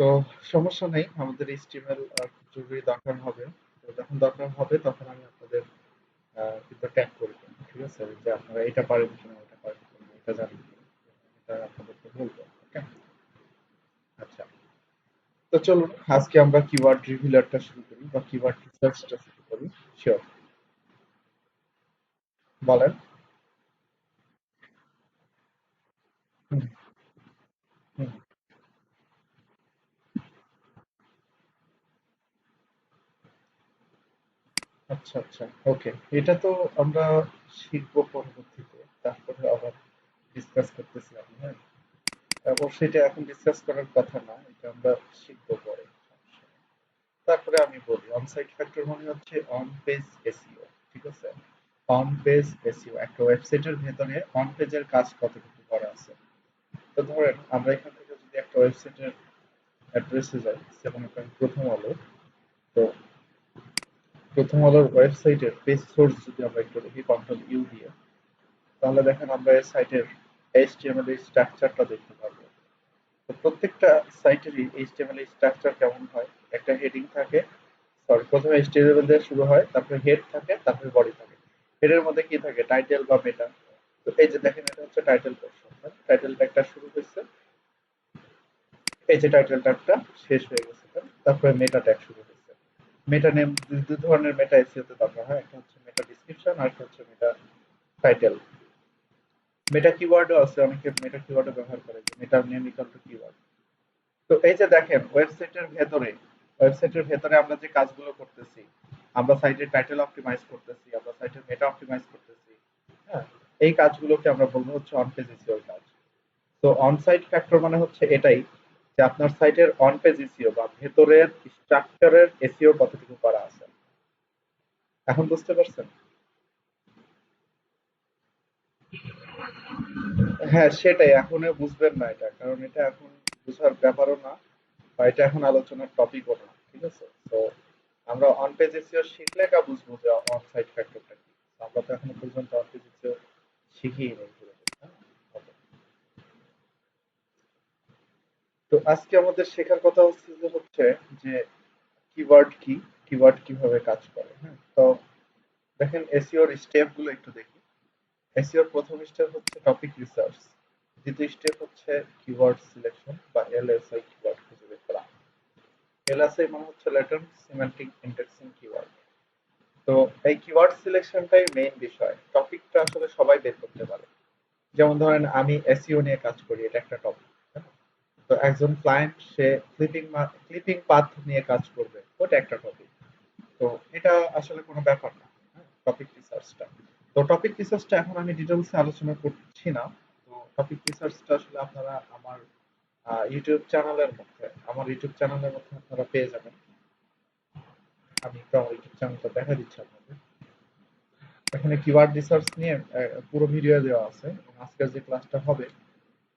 তো সমস্যা নেই, আমাদের HTML জরুরি দরকার হবে। তো যখন দরকার হবে তখন আমি আপনাদের কিন্তু ট্যাগ করব। ঠিক আছে, যে আপনারা এটা পারেন কিনা, এটা পারেন কিনা, এটা জানেন কিনা, এটা আপনাদেরকে বলবো। ওকে, আচ্ছা। তো চলুন আজকে আমরা কিওয়ার্ড রিভিলারটা শুরু করি বা কিওয়ার্ড রিসার্চটা শুরু করি। শিওর, বলেন। হুম, হুম, আচ্ছা আচ্ছা, ওকে। এটা তো আমরা শিখবো পরবর্তীতে, তারপরে আবার ডিসকাস করতেছিলাম, হ্যাঁ। অবশ্যই এটা এখন ডিসকাস করার কথা না, এটা আমরা শিখবো পরে। তারপরে আমি বলি অনসাইট ফ্যাক্টর মানে হচ্ছে অন পেজ এসইও। ঠিক আছে, অন পেজ এসইও একটা ওয়েবসাইটের ভেতরে অন পেজের কাজ কতটুকু করা আছে। তো ধরেন আমরা এখান থেকে যদি একটা ওয়েবসাইটের অ্যাড্রেসে যাই, যেমন এখন প্রথম আলো। তো প্রথম আলোর ওয়েবসাইটের পেজ সোর্স যদি আমরা একটু দেখি কন্ট্রোল ইউ দিয়ে, তাহলে দেখেন আমরা এই সাইটের এইচটিএমএল এর স্ট্রাকচারটা দেখতে পারবো। তো প্রত্যেকটা সাইটেরই এইচটিএমএল এর স্ট্রাকচার কেমন হয়, একটা হেডিং থাকে। সরি, প্রথমে এইচটিএমএল দিয়ে শুরু হয়, তারপরে হেড থাকে, তারপরে বডি থাকে। হেডের মধ্যে কি থাকে, টাইটেল বা মেটা। তো এই যে দেখেন, এটা হচ্ছে টাইটেল পোর্শন। টাইটেল ট্যাগটা শুরু হয়েছে, এই যে টাইটেল ট্যাগটা শেষ হয়ে গেছে। তারপরে মেটা ট্যাগ শুরু হয়েছে। মেটা নেম, দুই ধরনের মেটা এসইও তে দরকার হয়, একটা হচ্ছে মেটা ডিসক্রিপশন আর একটা হচ্ছে মেটা টাইটেল। মেটা কিওয়ার্ডও আছে, অনেকে মেটা কিওয়ার্ডও ব্যবহার করে, যে মেটা নেম ইকুয়াল টু কিওয়ার্ড। তো এই যে দেখেন ওয়েবসাইটের ভেতরে আমরা যে কাজগুলো করতেছি, আমরা সাইটের টাইটেল অপটিমাইজ করতেছি, আমরা সাইটের মেটা অপটিমাইজ করতেছি, হ্যাঁ, এই কাজগুলোকে আমরা বলবো হচ্ছে অন পেজ এসইও কাজ। তো অন সাইট ফ্যাক্টর মানে হচ্ছে এটাই, যে আপনার সাইটের অন পেজ এসইও বা ভেতরের স্ট্রাকচারের এসইও কতটুকু করা আছে। এখন বুঝতে পারছেন? হ্যাঁ, সেটাই, এখনো বুঝবেন না এটা, কারণ এটা এখন বুঝার ব্যাপারও না, বা এটা এখন আলোচনার টপিকও না। ঠিক আছে, তো আমরা অন পেজ এসইও শিখলে কা বুঝবো যে অন সাইট ফ্যাক্টরটা কি। তো আমরা তো এখনো পর্যন্ত অন পেজ এসইও শিখিই নেই পুরোপুরি, হ্যাঁ? Okay. তো আজকে আমাদের শেখার কথা হচ্ছে যে কিওয়ার্ড কি, কিওয়ার্ড কিভাবে কাজ করে, হ্যাঁ। তো দেখেন এসইওর স্টেপ গুলো একটু দেখি। এসইওর প্রথম স্টেপ হচ্ছে টপিক রিসার্চ, দ্বিতীয় স্টেপ হচ্ছে কিওয়ার্ড সিলেকশন বা এলএসআই, কিওয়ার্ড খুঁজে বের করা। এলএসআই মানে হচ্ছে ল্যাটেন্ট সিমেন্টিক ইন্ডেক্সিং কিওয়ার্ড। তো এই কিওয়ার্ড সিলেকশনটাই মেইন বিষয়, টপিকটা আসলে সবাই বের করতে পারে। যেমন ধরেন আমি এসইও নিয়ে কাজ করি, এটা একটা টপিক। তো একজন ক্লায়েন্ট সে ক্লিপিং পাথ নিয়ে কাজ করবে, ওটা একটা টপিক। তো এটা আসলে কোনো ব্যাপার না, টপিক রিসার্চটা। তো টপিক রিসার্চটা এখন আমি ডিটেলসে আলোচনা করছি না। তো টপিক রিসার্চটা আসলে আপনারা আমার ইউটিউব চ্যানেলের মধ্যে আপনারা পেয়ে যাবেন। আমি একটু আমার ইউটিউব চ্যানেলটা দেখা দিচ্ছি আপনাদের। এখানে কিওয়ার্ড রিসার্চ নিয়ে পুরো ভিডিও দেওয়া আছে, এবং আজকের যে ক্লাসটা হবে,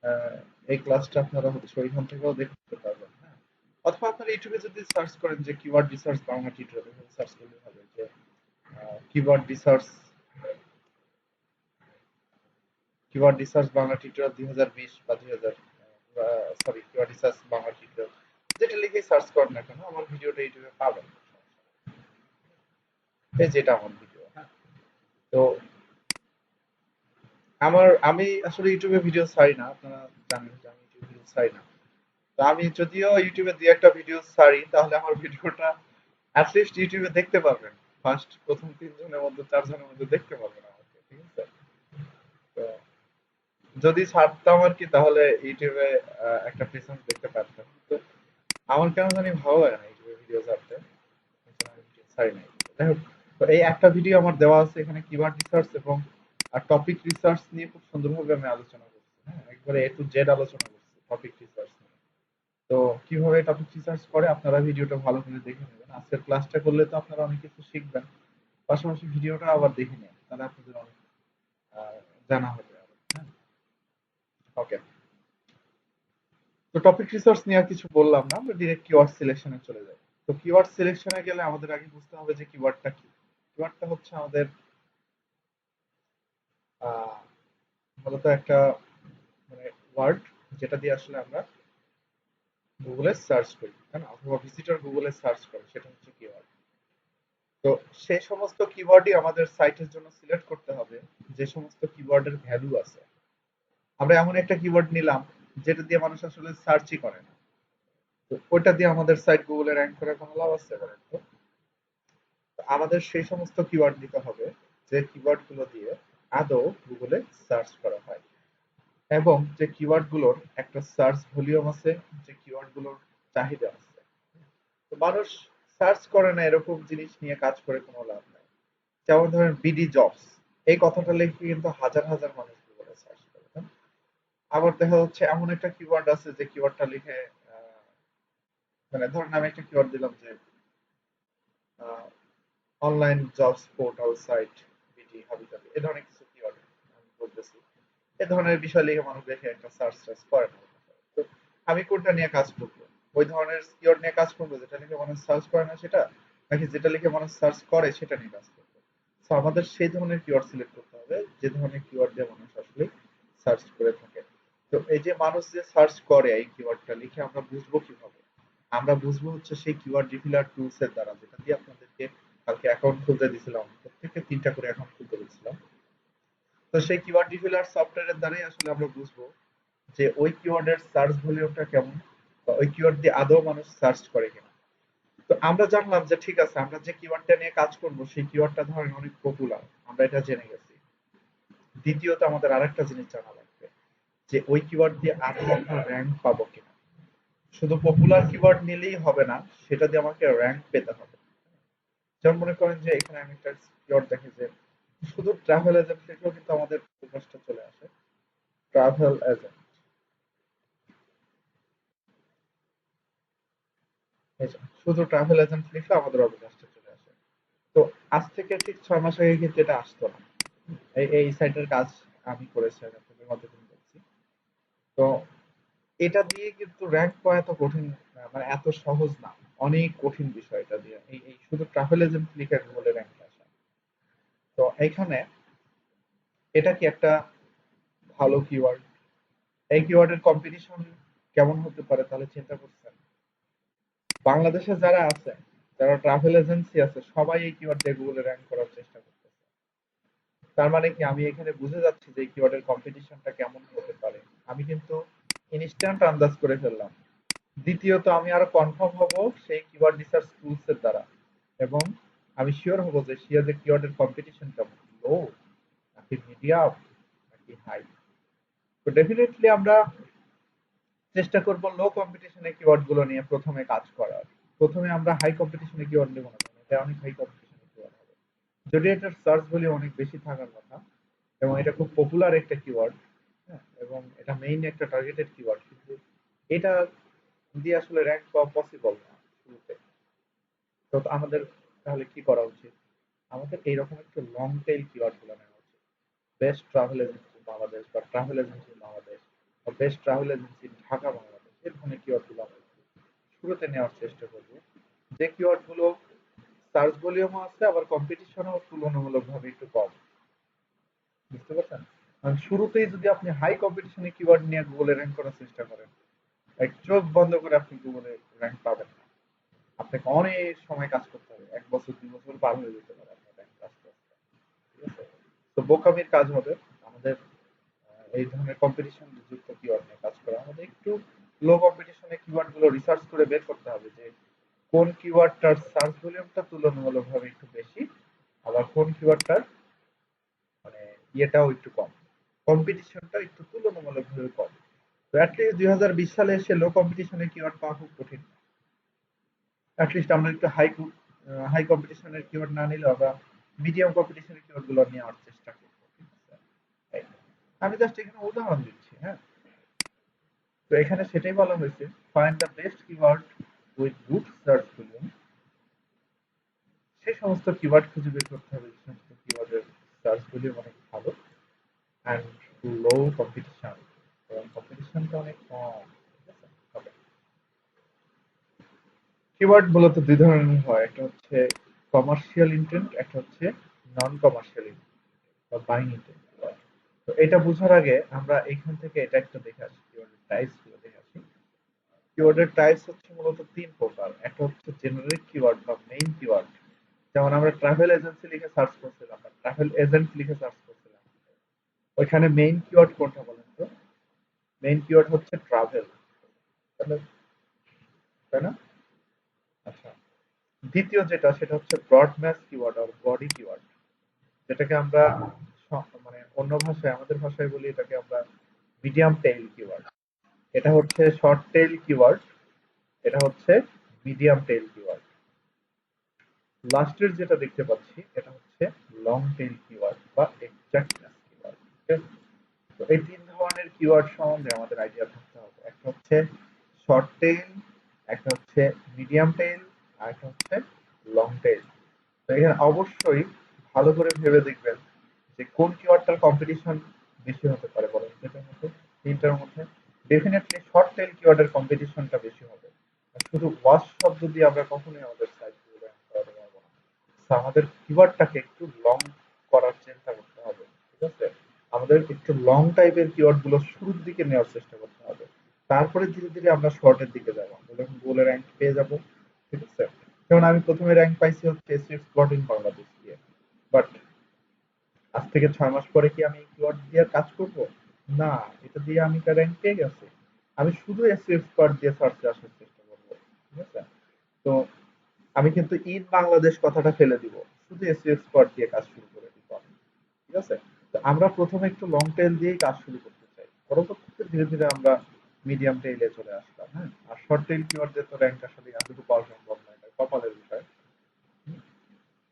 আহ, এই ক্লাসটা আপনারা হচ্ছে ওইখান থেকেও দেখতে পারবেন, হ্যাঁ। অথবা আপনারা ইউটিউবে যদি সার্চ করেন যে keyword research Bangla tutorial, search করলে হবে যে keyword research, keyword research Bangla tutorial 2020 বা 2000, sorry, keyword research Bangla tutorial, যেটা লিখে সার্চ করেন না কেন আমার ভিডিওটা ইউটিউবে পাবেন। এই যেটা আমার ভিডিও, হ্যাঁ। তো আমি আসলে ইউটিউবে ভিডিও ছাড়ি না, আপনারা জানেন যে আমি ইউটিউবে ভিডিও ছাড়ি না। তো আমি যদিও ইউটিউবে দুই একটা ভিডিও ছাড়ি, তাহলে আমার ভিডিওটা অ্যাটলিস্ট ইউটিউবে দেখতে পারবেন। প্রথম 3 জনের মধ্যে 4 জনের মধ্যে দেখতে পারবেন আমাকে। ঠিক আছে, তো যদি ছাড়তাম আর কি, তাহলে ইউটিউবে একটা প্রেজেন্স দেখতে পারতাম। তো আমার কেন জানি ভালো লাগে না ইউটিউবে ভিডিও ছাড়তে, এই জন্য আমি ভিডিও ছাড়ি নাই। যাই হোক, তো এই একটা ভিডিও আমার দেওয়া আছে এখানে কিওয়ার্ড রিসার্চ এবং টপিক রিসার্চ নিয়ে খুব সুন্দরভাবে আমি আলোচনা করছি, হ্যাঁ, একবারে এ টু জেড আলোচনা করছি টপিক রিসার্চ নিয়ে। তো কিভাবে টপিক রিসার্চ করে আপনারা ভিডিওটা ভালো করে দেখে নেবেন, আজকের ক্লাসটা করলে তো আপনারা অনেক কিছু শিখবেন, পাশাপাশি ভিডিওটা আবার দেখে নেন, তাহলে আপনাদের অনেক আহ, জানা হবে আরো, হ্যাঁ। ওকে, তো টপিক রিসার্চ নিয়ে আর কিছু বললাম না, আমরা ডিরেক্ট কিওয়ার্ড সিলেকশনে চলে যাই। তো কিওয়ার্ড সিলেকশনে গেলে আমাদের আগে বুঝতে হবে যে কিওয়ার্ডটা কি। কিওয়ার্ডটা হচ্ছে আমাদের আহ, মূলত একটা মানে ওয়ার্ড, যেটা দিয়ে আসলে আমরা গুগলে সার্চ করি, তাই না? অথবা ভিজিটর গুগলে সার্চ করে, সেটা হচ্ছে কিওয়ার্ড। তো সেই সমস্ত কিওয়ার্ডই আমাদের সাইটের জন্য সিলেক্ট করতে হবে, যে সমস্ত কিওয়ার্ডের ভ্যালু আছে। আমরা এমন একটা কিওয়ার্ড নিলাম যেটা দিয়ে মানুষ আসলে সার্চই করে না, তো ওটা দিয়ে আমাদের সাইট গুগলে র্যাঙ্ক করার কোনো লাভ আছে বলেন তো? তো আমাদের সেই সমস্ত কিওয়ার্ড দিতে হবে যে কিওয়ার্ড গুলো দিয়ে আদৌ গুগলে সার্চ করা হয়, এবং যে কিওয়ার্ড গুলোর একটা সার্চ ভলিউম আছে, যে কিওয়ার্ড গুলোর চাহিদা আছে। তো মানুষ সার্চ করে না এরকম জিনিস নিয়ে কাজ করে কোনো লাভ নাই। যেমন ধরেন বিডি জবস, এই কথাটা লিখে কিন্তু হাজার হাজার মানুষ গুগলে সার্চ করে, তাই না? আবার দেখা যাচ্ছে এমন একটা কিওয়ার্ড আছে যে কিওয়ার্ডটা লিখে মানে ধরেন আমি একটা কিওয়ার্ড দিলাম যে online jobs portal site BD হাবিজাবি, এ ধরনের কিছু কিওয়ার্ড আমি বলতেছি। এ ধরনের বিষয় লিখে মানুষ দেখে একটা সার্চ টার্চ করে না। তো আমি কোনটা নিয়ে কাজ করবো? ওই ধরনের কিওয়ার্ড নিয়ে কাজ করবো যেটা লিখে মানুষ সার্চ করে না সেটা, নাকি যেটা লিখে মানুষ সার্চ করে সেটা নিয়ে কাজ করবো? তো আমাদের সেই ধরনের কিওয়ার্ড সিলেক্ট করতে হবে যে ধরনের কিওয়ার্ড দিয়ে মানুষ আসলে সার্চ করে থাকে। তো এই যে মানুষ যে সার্চ করে এই কিওয়ার্ডটা লিখে, আমরা বুঝবো কিভাবে? আমরা বুঝবো হচ্ছে সেই কিওয়ার্ড রিফিলার টুলস এর দ্বারা, যেটা দিয়ে আপনাদেরকে কালকে অ্যাকাউন্ট খুলতে দিয়েছিলাম, প্রত্যেককে 3টা করে অ্যাকাউন্ট খুলতে দিয়েছিলাম। তো সেই কিওয়ার্ড রিফিলার সফটওয়্যারের দ্বারাই আসলে আমরা বুঝবো যে ওই কিওয়ার্ডের সার্চ ভলিউমটা কেমন, বা ওই কিওয়ার্ড দিয়ে আদৌ মানুষ সার্চ করে কিনা। তো আমরা জানলাম যে ঠিক আছে, আমরা যে কিওয়ার্ডটা নিয়ে কাজ করব সেই কিওয়ার্ডটা ধরেন অনেক পপুলার, আমরা এটা জেনে গেছি। দ্বিতীয়ত আমাদের আরেকটা জিনিস জানা লাগবে যে ওই কিওয়ার্ড দিয়ে আদৌ আমরা র্যাঙ্ক পাবো কিনা। শুধু পপুলার কিওয়ার্ড নিলেই হবে না, সেটা দিয়ে আমাকে র্যাঙ্ক পেতে হবে। যেমন মনে করেন যে এখানে আমি একটা কিওয়ার্ড দেখি যে শুধু ট্রাভেল এজেন্ট থেকেও কিন্তু আমাদের প্রকাশটা চলে আসে। ট্রাভেল এজেন্ট, শুধু ট্রাভেল এজেন্ট লিখলে আমাদের অবকাশটা চলে আসে। তো আজ থেকে ঠিক 6 মাস আগে কিন্তু এটা আসতো না। এই সাইটের কাজ আমি করেছি, আমি আপনাদের মাধ্যমে বলছি। তো এটা দিয়ে কিন্তু র্যাঙ্ক পাওয়া এত কঠিন মানে এত সহজ না, অনেক কঠিন বিষয় এটা দিয়ে। এই শুধু ট্রাভেল এজেন্ট লিখে বলে র্যাঙ্ক আসা। তো এইখানে এটা কি একটা ভালো কিওয়ার্ড? এই কিওয়ার্ডের কম্পিটিশন কেমন হতে পারে তাহলে চিন্তা করছেন? বাংলাদেশে যারা আছে, যারা ট্রাভেল এজেন্সি আছে, সবাই এই কিওয়ার্ড দিয়ে গুগলে র্যাঙ্ক করার চেষ্টা করতেছে। তার মানে কি আমি এখানে বুঝে যাচ্ছি যে কিওয়ার্ডের কম্পিটিশনটা কেমন হতে পারে? আমি কিন্তু ইনস্ট্যান্ট আন্দাজ করে ফেললাম। দ্বিতীয়ত আমি আরো কনফার্ম হব সেই কিওয়ার্ড রিসার্চ টুলস এর দ্বারা, এবং আমি শিওর হব যে কিওয়ার্ডের কম্পিটিশন কেমন, লো নাকি মিডিয়াম নাকি হাই। তো ডেফিনেটলি আমরা চেষ্টা করব লো কম্পিটিশনে কিওয়ার্ড গুলো নিয়ে প্রথমে কাজ করার। প্রথমে আমরা হাই কম্পিটিশনে কিওয়ার্ড নেব না, কারণ এটা অনেক হাই কম্পিটিশনে কিওয়ার্ড হবে। যদি এটার সার্চ ভ্যালু অনেক বেশি থাকার কথা, এবং এটা খুব পপুলার একটা কিওয়ার্ড, হ্যাঁ, এবং এটা মেইন একটা টার্গেটেড কিওয়ার্ড, কিন্তু এটা দিয়ে আসলে র্যাঙ্ক পাওয়া পসিবল না শুরুতে। তো আমাদের তাহলে কি করা উচিত? আমাদের এইরকম একটু লং টেইল কিওয়ার্ড গুলো নেওয়া উচিত। বেস্ট ট্রাভেল এজেন্সি বাংলাদেশ, বা ট্রাভেল এজেন্সি বাংলাদেশ, বা best travel agency Dhaka Bangladesh, এই ধরনের কিওয়ার্ড গুলো আমরা শুরুতে নেওয়ার চেষ্টা করব, যে কিওয়ার্ড গুলো সার্চ ভলিউমও আছে, আবার কম্পিটিশনও তুলনামূলকভাবে একটু কম। বুঝতে পারছেন? কারণ শুরুতেই যদি আপনি হাই কম্পিটিশনে কিওয়ার্ড নিয়ে গুগলে র্যাঙ্ক করার চেষ্টা করেন, এক চোখ বন্ধ করে আপনি গুগলে র্যাঙ্ক পাবেন না। আপনাকে অনেক সময় কাজ করতে হবে, 1 বছর 2 বছর পার হয়ে যেতে পারে আপনার র্যাঙ্ক আস্তে আস্তে। ঠিক আছে? তো বোকামির কাজ হবে আমাদের এই ধরনের কম্পিটিশন যুক্ত কিওয়ার্ড নিয়ে কাজ করা। আমাদের একটু লো কম্পিটিশনে কিওয়ার্ড গুলো রিসার্চ করে বের করতে হবে যে কোন কিওয়ার্ডটার সার্চ ভলিউমটা তুলনামূলকভাবে একটু বেশি, আবার কোন কিওয়ার্ডটার মানে ইয়েটাও একটু কম, কম্পিটিশনটা একটু তুলনামূলকভাবে কম। তো অ্যাটলিস্ট 2020 সালে এসে লো কম্পিটিশনের কিওয়ার্ড পাওয়া খুব কঠিন। অ্যাটলিস্ট আমরা একটু হাই কম্পিটিশনের কিওয়ার্ড না নিলেও আমরা মিডিয়াম কম্পিটিশনের কিওয়ার্ড গুলো নেওয়ার চেষ্টা করবো। ঠিক আছে? এই, আমি জাস্ট এখানে উদাহরণ দিচ্ছি, হ্যাঁ। তো এখানে সেটাই বলা হয়েছে, find the best keyword with good search volume. সেই সমস্ত কিওয়ার্ড খুঁজে বের করতে হবে যে সমস্ত কিওয়ার্ডের সার্চ ভলিউম অনেক ভালো অ্যান্ড লো কম্পিটিশন, এবং কম্পিটিশনটা অনেক কম। ঠিক আছে? হবে। কিওয়ার্ড মূলত 2 ধরনের হয়, একটা হচ্ছে কমার্শিয়াল ইন্টেন্ট, একটা হচ্ছে নন কমার্শিয়াল ইন্টেন্ট বা বাইং ইন্টেন্ট। তো এটা বোঝার আগে আমরা এখান থেকে এটা একটা দেখে আসি, কিওয়ার্ডের টাইপস গুলো দেখে আসি। কিওয়ার্ডের টাইপস হচ্ছে মূলত তিন প্রকার। একটা হচ্ছে জেনারিক কিওয়ার্ড বা মেইন কিওয়ার্ড, যেমন আমরা ট্রাভেল এজেন্সি লিখে সার্চ করছিলাম বা ট্রাভেল এজেন্ট লিখে সার্চ করছিলাম, ওইখানে মেইন কিওয়ার্ড কোনটা বলেন তো? মেইন কিওয়ার্ড হচ্ছে ট্রাভেল, তাহলে, তাই না? আচ্ছা, দ্বিতীয় যেটা সেটা হচ্ছে ব্রড ম্যাচ কিওয়ার্ড আর বডি কিওয়ার্ড, যেটাকে আমরা মানে অন্য ভাষায়, আমাদের ভাষায় বলি এটাকে আমরা মিডিয়াম টেইল কিওয়ার্ড। এটা হচ্ছে শর্ট টেইল কিওয়ার্ড, এটা হচ্ছে মিডিয়াম টেইল কিওয়ার্ড। লাস্টের যেটা দেখতে পাচ্ছি এটা হচ্ছে লং টেইল কিওয়ার্ড বা এক্সাক্টনেস কিওয়ার্ড। তো এই তিন ধরনের কিওয়ার্ড সম্বন্ধে আমাদের আইডিয়া থাকতে হবে। একটা হচ্ছে শর্ট টেইল, একটা হচ্ছে মিডিয়াম টেইল, আর একটা হচ্ছে লং টেইল। তো এখানে অবশ্যই ভালো করে ভেবে দেখবেন যে কোন কিওয়ার্ডটার কম্পিটিশন বেশি হতে পারে বলেন এটার মধ্যে, তিনটার মধ্যে। ডেফিনেটলি শর্ট টেইল কিওয়ার্ডের কম্পিটিশনটা বেশি হবে। আর শুধু ওয়াচ শব্দ দিয়ে আমরা কখনোই আমাদের সাইট র্যাঙ্ক করাতে পারবো না। তো আমাদের কিওয়ার্ডটাকে একটু লং করার চিন্তা করতে হবে, ঠিক আছে? আমাদের একটু লং টাইপের কিওয়ার্ড গুলো শুরুর দিকে নেওয়ার চেষ্টা করতে হবে, তারপরে ধীরে ধীরে আমরা শর্টের দিকে যাবো, যখন গুগলে র্যাঙ্ক পেয়ে যাবো, ঠিক আছে? যেমন আমি প্রথমে র্যাঙ্ক পাইছি হচ্ছে এসইও এক্সপার্ট ইন বাংলাদেশ দিয়ে, বাট আজ থেকে 6 মাস পরে কি আমি কিওয়ার্ড দিয়ে কাজ করব? না, এটা দিয়ে আমি তার র্যাঙ্ক পেয়ে গেছি, আমি শুধু এসইও এক্সপার্ট দিয়ে সার্চে আসার চেষ্টা করবো, ঠিক আছে? তো আমি কিন্তু ইন বাংলাদেশ কথাটা ফেলে দিব, শুধু এসইও এক্সপার্ট দিয়ে কাজ শুরু করে দিব আমি, ঠিক আছে? তো আমরা প্রথমে একটু লং টেইল দিয়েই কাজ শুরু করতে চাই, পরবর্তীতে ধীরে ধীরে আমরা মিডিয়াম টেইলে চলে আসলাম। হ্যাঁ, আর শর্ট টেইল কিওয়ার্ড দিয়ে তো র্যাঙ্ক আসলে এতটুকু পাওয়া সম্ভব নয়, এটা কপালের বিষয়,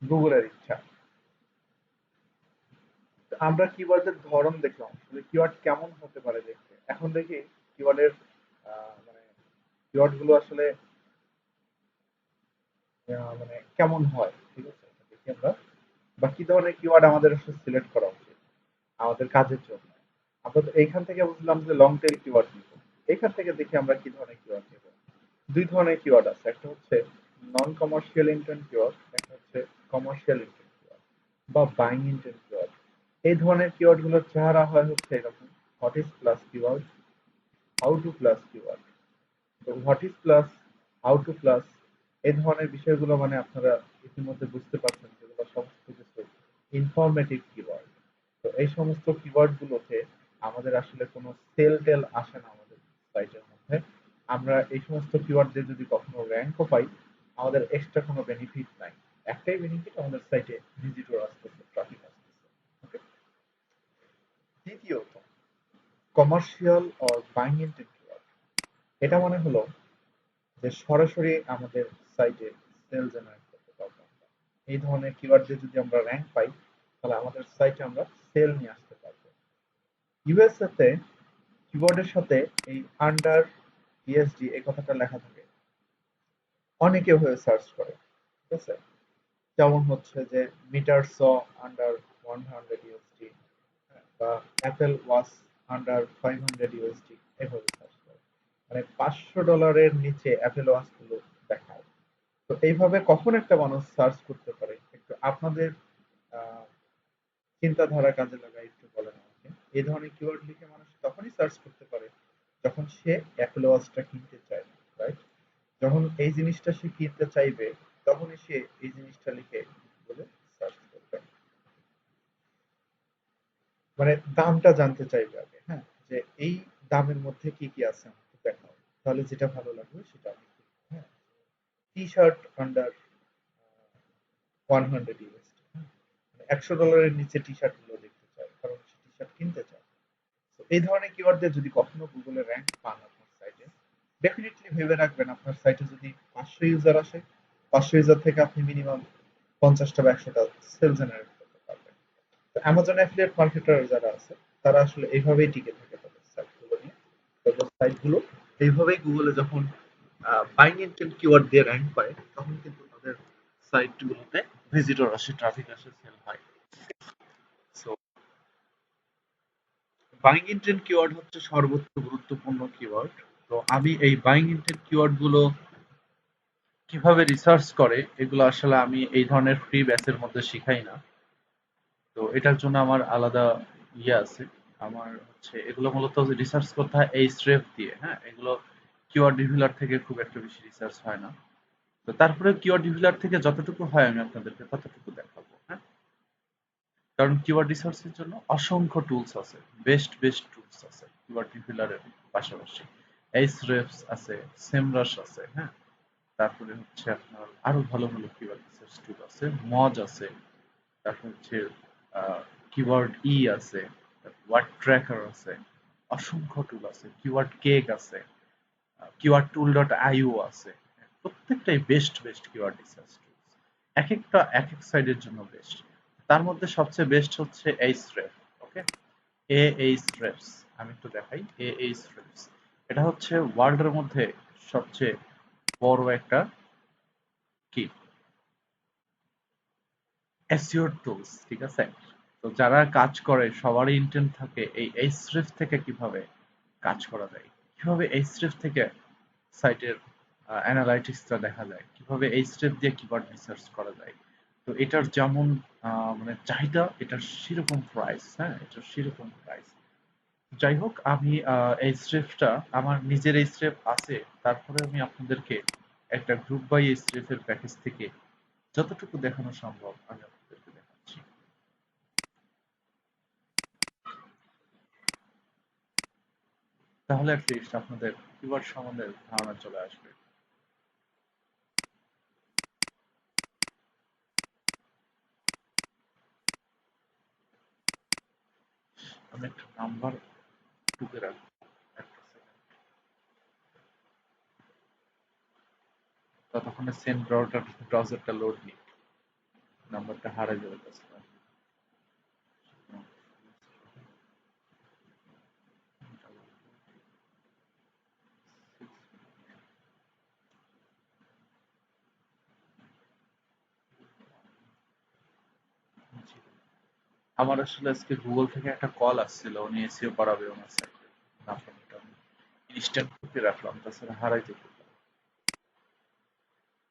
গুগলের ইচ্ছা। তো আমরা কিওয়ার্ডের ধরন দেখলাম, আসলে কিওয়ার্ড কেমন হতে পারে দেখতে। এখন দেখি কিওয়ার্ডের মানে কিওয়ার্ড গুলো আসলে মানে কেমন হয়, ঠিক আছে? এটা দেখি আমরা, বা কি ধরনের কিওয়ার্ড আমাদের আসলে সিলেক্ট করা উচিত আমাদের কাজের জন্য। আমরা তো এইখান থেকে বুঝলাম যে লং টেইল কিওয়ার্ড নিব, এইখান থেকে দেখি আমরা কি ধরনের কিওয়ার্ড নেব। দুই ধরনের কিওয়ার্ড আছে, একটা হচ্ছে নন কমার্শিয়াল ইন্টেন্ট কিওয়ার্ড, একটা হচ্ছে কমার্শিয়াল ইন্টেন্ট কিওয়ার্ড বা বাইং ইন্টেন্ট কিওয়ার্ড। এই ধরনের কিওয়ার্ড গুলোর চেহারা হয় হচ্ছে এরকম: what is plus keyword, how to plus keyword. তো what is plus, how to plus, এই ধরনের বিষয়গুলো মানে আপনারা ইতিমধ্যে বুঝতে পারছেন যেগুলো সমস্ত কিছু ইনফরমেটিভ কিওয়ার্ড। তো এই সমস্ত কিওয়ার্ড গুলোতে আমাদের আসলে কোনো সেল টেল আসে না আমাদের সাইটের মধ্যে। আমরা এই সমস্ত কিওয়ার্ড দিয়ে যদি কখনো র্যাঙ্কও পাই, আমাদের এক্সট্রা কোনো বেনিফিট নাই। একটাই বেনিফিট, আমাদের সাইটে ভিজিটর আসতেছে, ট্রাফিক আসতেছে। ওকে। দ্বিতীয়ত, commercial or buying intent keyword. এটা মানে হলো যে সরাসরি আমাদের সাইটে সেল জেনারেট করতে পারবো আমরা। এই ধরনের কিওয়ার্ড দিয়ে যদি আমরা র্যাঙ্ক পাই, তাহলে আমাদের সাইটে আমরা সেল নিয়ে আসতে পারবো। ইউএসএ তে কিবোর্ডের সাথে এই আন্ডার ইএসডি এই কথাটা লেখা থাকে, অনেকে হয়ে সার্চ করে, ঠিক আছে? যেমন হচ্ছে যে মিটার স আন্ডার 100 ইউএসডি, বা অ্যাপেল ওয়াচ আন্ডার 500 ইউএসডি, এভাবে সার্চ করে, মানে $500 নিচে অ্যাপেল ওয়াচ গুলো দেখায়। তো এইভাবে কখন একটা মানুষ সার্চ করতে পারে, একটু আপনাদের আহ, চিন্তাধারা কাজে লাগায় একটু বলেন আমাকে। এই ধরনের কিওয়ার্ড লিখে মানুষ তখনই সার্চ করতে পারে যখন সে অ্যাপল ওয়াচটা কিনতে চায়, রাইট? যখন এই জিনিসটা সে কিনতে চাইবে, তখনই সে এই জিনিসটা লিখে বলে সার্চ করবে, মানে দামটা জানতে চাইবে আগে, হ্যাঁ, যে এই দামের মধ্যে কি কি আছে আমাকে দেখাও, তাহলে যেটা ভালো লাগবে সেটা আমি কিনবো। হ্যাঁ, টি শার্ট আন্ডার 100 ইউএসডি, $100 নিচে টি শার্ট গুলো দেখতে চায়, কারণ সে টি শার্ট কিনতে চায়। তো এই ধরনের কিওয়ার্ড দিয়ে যদি কখনো গুগলে র্যাঙ্ক পান আপনার সাইটে, ডেফিনেটলি ভেবে রাখবেন আপনার সাইটে যদি 500 ইউজার আসে, 500 ইউজার থেকে আপনি মিনিমাম 50টা বা 100টা সেল জেনারেট করতে পারবেন। তো অ্যামাজন অ্যাফিলিয়েট মার্কেটার যারা আছে, তারা আসলে এইভাবেই টিকে থাকে তাদের সাইটগুলো নিয়ে। তাদের সাইটগুলো এইভাবেই গুগলে যখন বাইং ইন্টেন্ট কিওয়ার্ড দিয়ে র্যাঙ্ক পায়, তখন কিন্তু তাদের সাইটগুলোতে ভিজিটর আসে, ট্রাফিক আসে, সেল হয়। সো বাইং ইন্টেন্ট কিওয়ার্ড হচ্ছে সর্বোচ্চ গুরুত্বপূর্ণ কিওয়ার্ড। তো আমি এই বাইং ইন্টেন্ট কিওয়ার্ড গুলো কিভাবে রিসার্চ করে, এগুলো আসলে আমি এই ধরনের ফ্রি ব্যাচের মধ্যে শিখাই না। তো এটার জন্য আমার আলাদা ইয়ে আছে। আমার হচ্ছে এগুলো মূলত রিসার্চ করতে হয় এইচরেফ দিয়ে। হ্যাঁ, এগুলো কিওয়ার্ড রিভিউলার থেকে খুব একটা বেশি রিসার্চ হয় না। তো তারপরে কিওয়ার্ড রিভিউলার থেকে যতটুকু হয় আমি আপনাদেরকে ততটুকু দেখাবো, হ্যাঁ? কারণ কিওয়ার্ড রিসার্চের জন্য অসংখ্য টুলস আছে, বেস্ট বেস্ট টুলস আছে কিওয়ার্ড রিভিউলারের পাশাপাশি। এইচরেফস আছে, সেমরাশ আছে, হ্যাঁ? তারপরে হচ্ছে আপনার আরো ভালো ভালো কিওয়ার্ড রিসার্চ টুল আছে, মজ আছে, তারপর হচ্ছে কিওয়ার্ড ই আছে, ওয়ার্ড ট্র্যাকার আছে, অসংখ্য টুল আছে, কিওয়ার্ড কেক আছে, কিওয়ার্ড টুল ডট আইও আছে। প্রত্যেকটাই best best keyword research tools, এক একটা এক এক সাইডের জন্য বেস্ট। তার মধ্যে সবচেয়ে বেস্ট হচ্ছে এইচরেফ। ওকে, এইচরেফস আমি একটু দেখাই। এইচরেফস এটা হচ্ছে ওয়ার্ল্ডের মধ্যে সবচেয়ে বড় একটা কি এসইও টুলস, ঠিক আছে? তো যারা কাজ করে সবারই ইন্টেন্ট থাকে এই এইচরেফ থেকে কিভাবে কাজ করা যায়, কিভাবে এইচরেফ থেকে সাইটের অ্যানালাইটিক্সটা দেখা যায়, কিভাবে এইচরেফ দিয়ে কিওয়ার্ড রিসার্চ করা যায়। তো এটার যেমন মানে চাহিদা, এটার সেরকম প্রাইস, হ্যাঁ, এটার সেরকম প্রাইস। যাই হোক, আমি এইচরেফটা আমার নিজের এইচরেফ আছে, তারপরে আমি আপনাদেরকে একটা গ্রুপ বাই এইচরেফ এর প্যাকেজ থেকে যতটুকু দেখানো সম্ভব আমি আপনাদেরকে দেখাচ্ছি। তাহলে অ্যাটলিস্ট আপনাদের কিওয়ার্ড সম্বন্ধে ধারণা চলে আসবে। আমি একটা নাম্বার টুকে রাখবো, একটা সেকেন্ড, ততক্ষণে সেন্ড ব্রাউজারটা লোড নিই, নাম্বারটা হারাই যাবে কাছে। আমার আসলে আজকে গুগল থেকে একটা কল আসছিল, উনি এসিও করাবে ওনার সাইটে, নাম্বারটা আমি ইনস্ট্যান্ট টুকে রাখলাম, তাছাড়া হারাই যেতে পারে।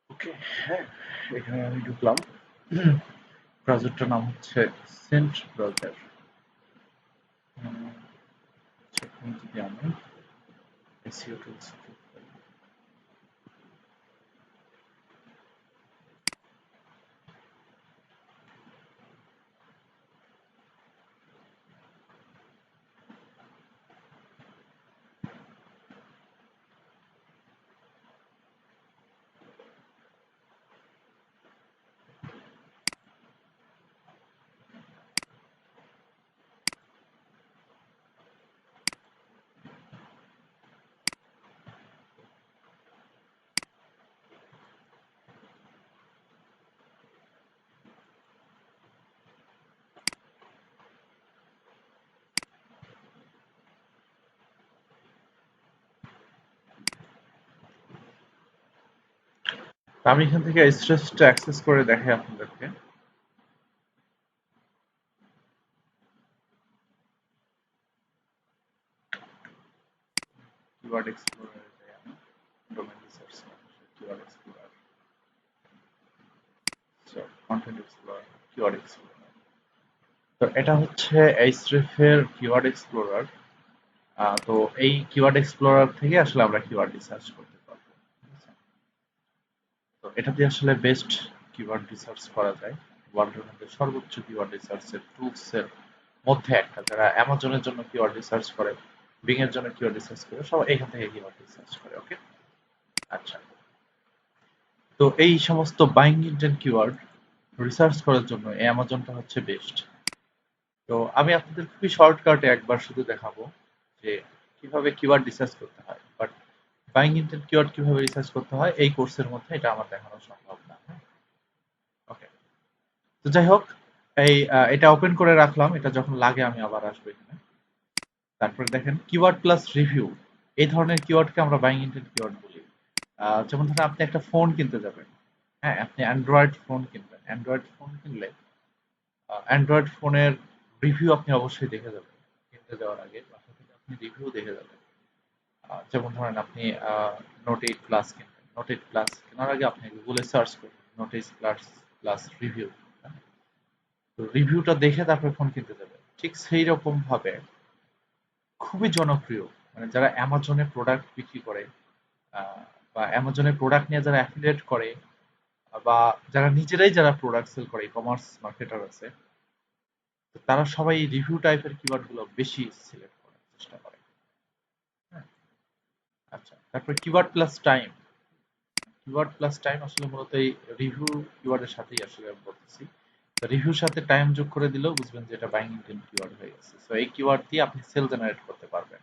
ওকে, হ্যাঁ, এখানে আমি ঢুকলাম। ব্রাউজারটার নাম হচ্ছে সেন্ট ব্রাউজার। এখন যদি আমি এসিও টুলস, আমি এখান থেকে স্ট্রেসটা অ্যাক্সেস করে দেখাই আপনাদেরকে। Keyword explorer, domain research, keyword explorer, content explorer, keyword explorer. তো এটা হচ্ছে এইচরেফের কিওয়ার্ড এক্সপ্লোরার। তো এই কিওয়ার্ড এক্সপ্লোরার থেকে আসলে আমরা কিওয়ার্ড রিসার্চ করতে পারবো, ঠিক আছে? তো এটা দিয়ে আসলে বেস্ট কিওয়ার্ড রিসার্চ করা যায়। ওয়ার্ল্ডের মধ্যে সর্বোচ্চ কিওয়ার্ড রিসার্চের টুলস এর মধ্যে একটা, যারা অ্যামাজনের জন্য কিওয়ার্ড রিসার্চ করে, বিং এর জন্য কিওয়ার্ড রিসার্চ করে, সব এখান থেকে কিওয়ার্ড রিসার্চ করে। ওকে, আচ্ছা। তো এই সমস্ত বাইং ইন্টেন্ট কিওয়ার্ড রিসার্চ করার জন্য অ্যামাজনটা হচ্ছে বেস্ট। তো আমি আপনাদের খুবই শর্টকাটে একবার শুধু দেখাবো যে কিভাবে কিওয়ার্ড রিসার্চ করতে হয়, বাট বাইং ইন্টেন্ট কিওয়ার্ড কিভাবে রিসার্চ করতে হয় এই কোর্সের মধ্যে এটা আমার দেখানো সম্ভব না। ওকে, তো যাই হোক, এই এটা ওপেন করে রাখলাম, এটা যখন লাগে আমি আবার আসবো এখানে। তারপরে দেখেন কিওয়ার্ড প্লাস রিভিউ, এই ধরনের কিওয়ার্ডকে আমরা বাইং ইন্টেন্ট কিওয়ার্ড বলি। যেমন ধরেন আপনি একটা ফোন কিনতে যাবেন, হ্যাঁ, আপনি অ্যান্ড্রয়েড ফোন কিনবেন, অ্যান্ড্রয়েড ফোন কিনলে অ্যান্ড্রয়েড ফোনের রিভিউ আপনি অবশ্যই দেখে যাবেন। কিনতে যাওয়ার আগে বাসা থেকে আপনি রিভিউ দেখে যাবেন। যেমন ধরেন আপনি নোট 8 প্লাস কিনবেন, নোট 8 প্লাস কেনার আগে আপনি গুগলে সার্চ করবেন নোট 8 প্লাস প্লাস রিভিউ। তো রিভিউটা দেখে তারপর ফোন কিনতে যাবেন। ঠিক সেই রকম ভাবে খুবই জনপ্রিয়, মানে যারা অ্যামাজনে প্রোডাক্ট বিক্রি করে আহ, বা অ্যামাজনের প্রোডাক্ট নিয়ে যারা অ্যাফিলিয়েট করে, বা যারা নিজেরাই যারা প্রোডাক্ট সেল করে, কমার্স মার্কেটার আছে, তো তারা সবাই রিভিউ টাইপের কিওয়ার্ড গুলো বেশি সিলেক্ট করার চেষ্টা করে। হ্যাঁ, আচ্ছা, তারপর keyword plus time. Keyword plus time আসলে মূলত এই রিভিউ কিওয়ার্ডের সাথেই আসলে আমি বলতেছি। তো রিভিউর সাথে টাইম যোগ করে দিলেও বুঝবেন যে এটা বাইং ইন্টেন্ট কিওয়ার্ড হয়ে গেছে। সো এই কিওয়ার্ড দিয়ে আপনি সেল জেনারেট করতে পারবেন।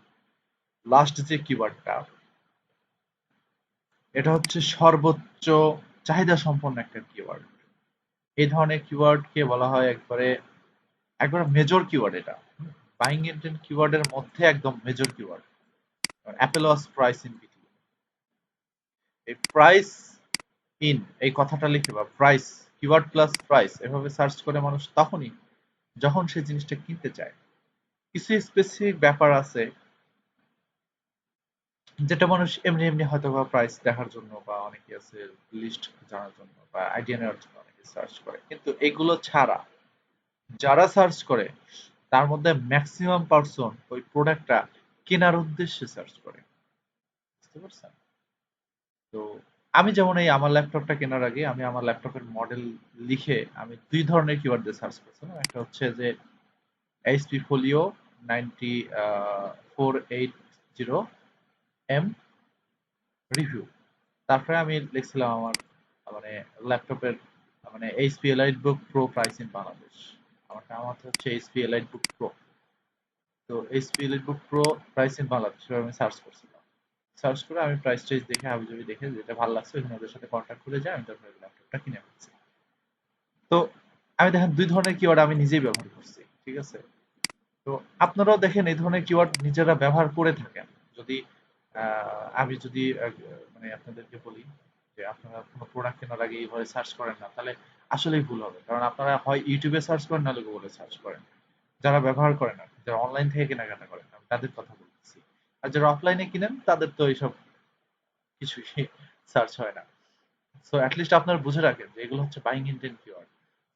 লাস্ট যে কিওয়ার্ডটা, এটা হচ্ছে সর্বোচ্চ চাহিদা সম্পন্ন একটা কিওয়ার্ড। এই ধরনের কিওয়ার্ডকে বলা হয় একবারে একবারে মেজর কিওয়ার্ড। এটা বাইং ইন্টেন্ট কিওয়ার্ডের মধ্যে একদম major keyword. Apple was price in between. এই প্রাইস ইন এই কথাটা লিখে বা প্রাইস, কিওয়ার্ড প্লাস প্রাইস এভাবে সার্চ করে মানুষ তখনই যখন সে জিনিসটা কিনতে চায়। কিছু স্পেসিফিক ব্যাপার আছে যেটা মানুষ এমনি এমনি হয়তো বা প্রাইস দেখার জন্য, বা অনেকে আছে লিস্ট জানার জন্য বা আইডিয়া নেওয়ার জন্য অনেকে সার্চ করে, কিন্তু এগুলো ছাড়া যারা সার্চ করে তার মধ্যে ম্যাক্সিমাম পার্সন ওই প্রোডাক্টটা কেনার উদ্দেশ্যে সার্চ করে। বুঝতে পারছেন? তো আমি যেমন এই আমার ল্যাপটপটা কেনার আগে আমি আমার ল্যাপটপের মডেল লিখে আমি দুই ধরনের কিওয়ার্ড দিয়ে সার্চ করছিলাম। একটা হচ্ছে যে এইচপি ফোলিও 9480 এম রিভিউ। তারপরে আমি লিখছিলাম আমার মানে ল্যাপটপের মানে HP elite book pro price in Bangladesh. আমার হচ্ছে এইচপি এলাইট বুক প্রো। তো HP elite book pro price in Bangladesh আমি সার্চ করছিলাম। সার্চ করে আমি প্রাইস টাইস দেখে হাবিজাবি দেখে যেটা ভালো লাগছে ওখানে ওদের সাথে কন্ট্যাক্ট করে যাই, আমি তারপরে ল্যাপটপটা কিনে ফেলছি। তো আমি দেখেন দুই ধরনের কিওয়ার্ড আমি নিজেই ব্যবহার করছি। ঠিক আছে? তো আপনারাও দেখেন এই ধরনের কিওয়ার্ড নিজেরা ব্যবহার করে থাকেন। যদি আমি যদি মানে আপনাদেরকে বলি যে আপনারা কোনো প্রোডাক্ট কেনার আগে এইভাবে সার্চ করেন না, তাহলে আসলেই ভুল হবে। কারণ আপনারা হয় ইউটিউবে সার্চ করেন নাহলে গুগলে সার্চ করেন। যারা ব্যবহার করেন না, যারা অনলাইন থেকে কেনাকাটা করেন, আমি তাদের কথা বলতেছি। আর যারা অফলাইনে কিনেন তাদের তো এইসব কিছুই সার্চ হয় না। সো লিস্ট আপনারা বুঝে রাখেন যে এগুলো হচ্ছে বাইং ইন্টেন্ট কিওয়ার্ড।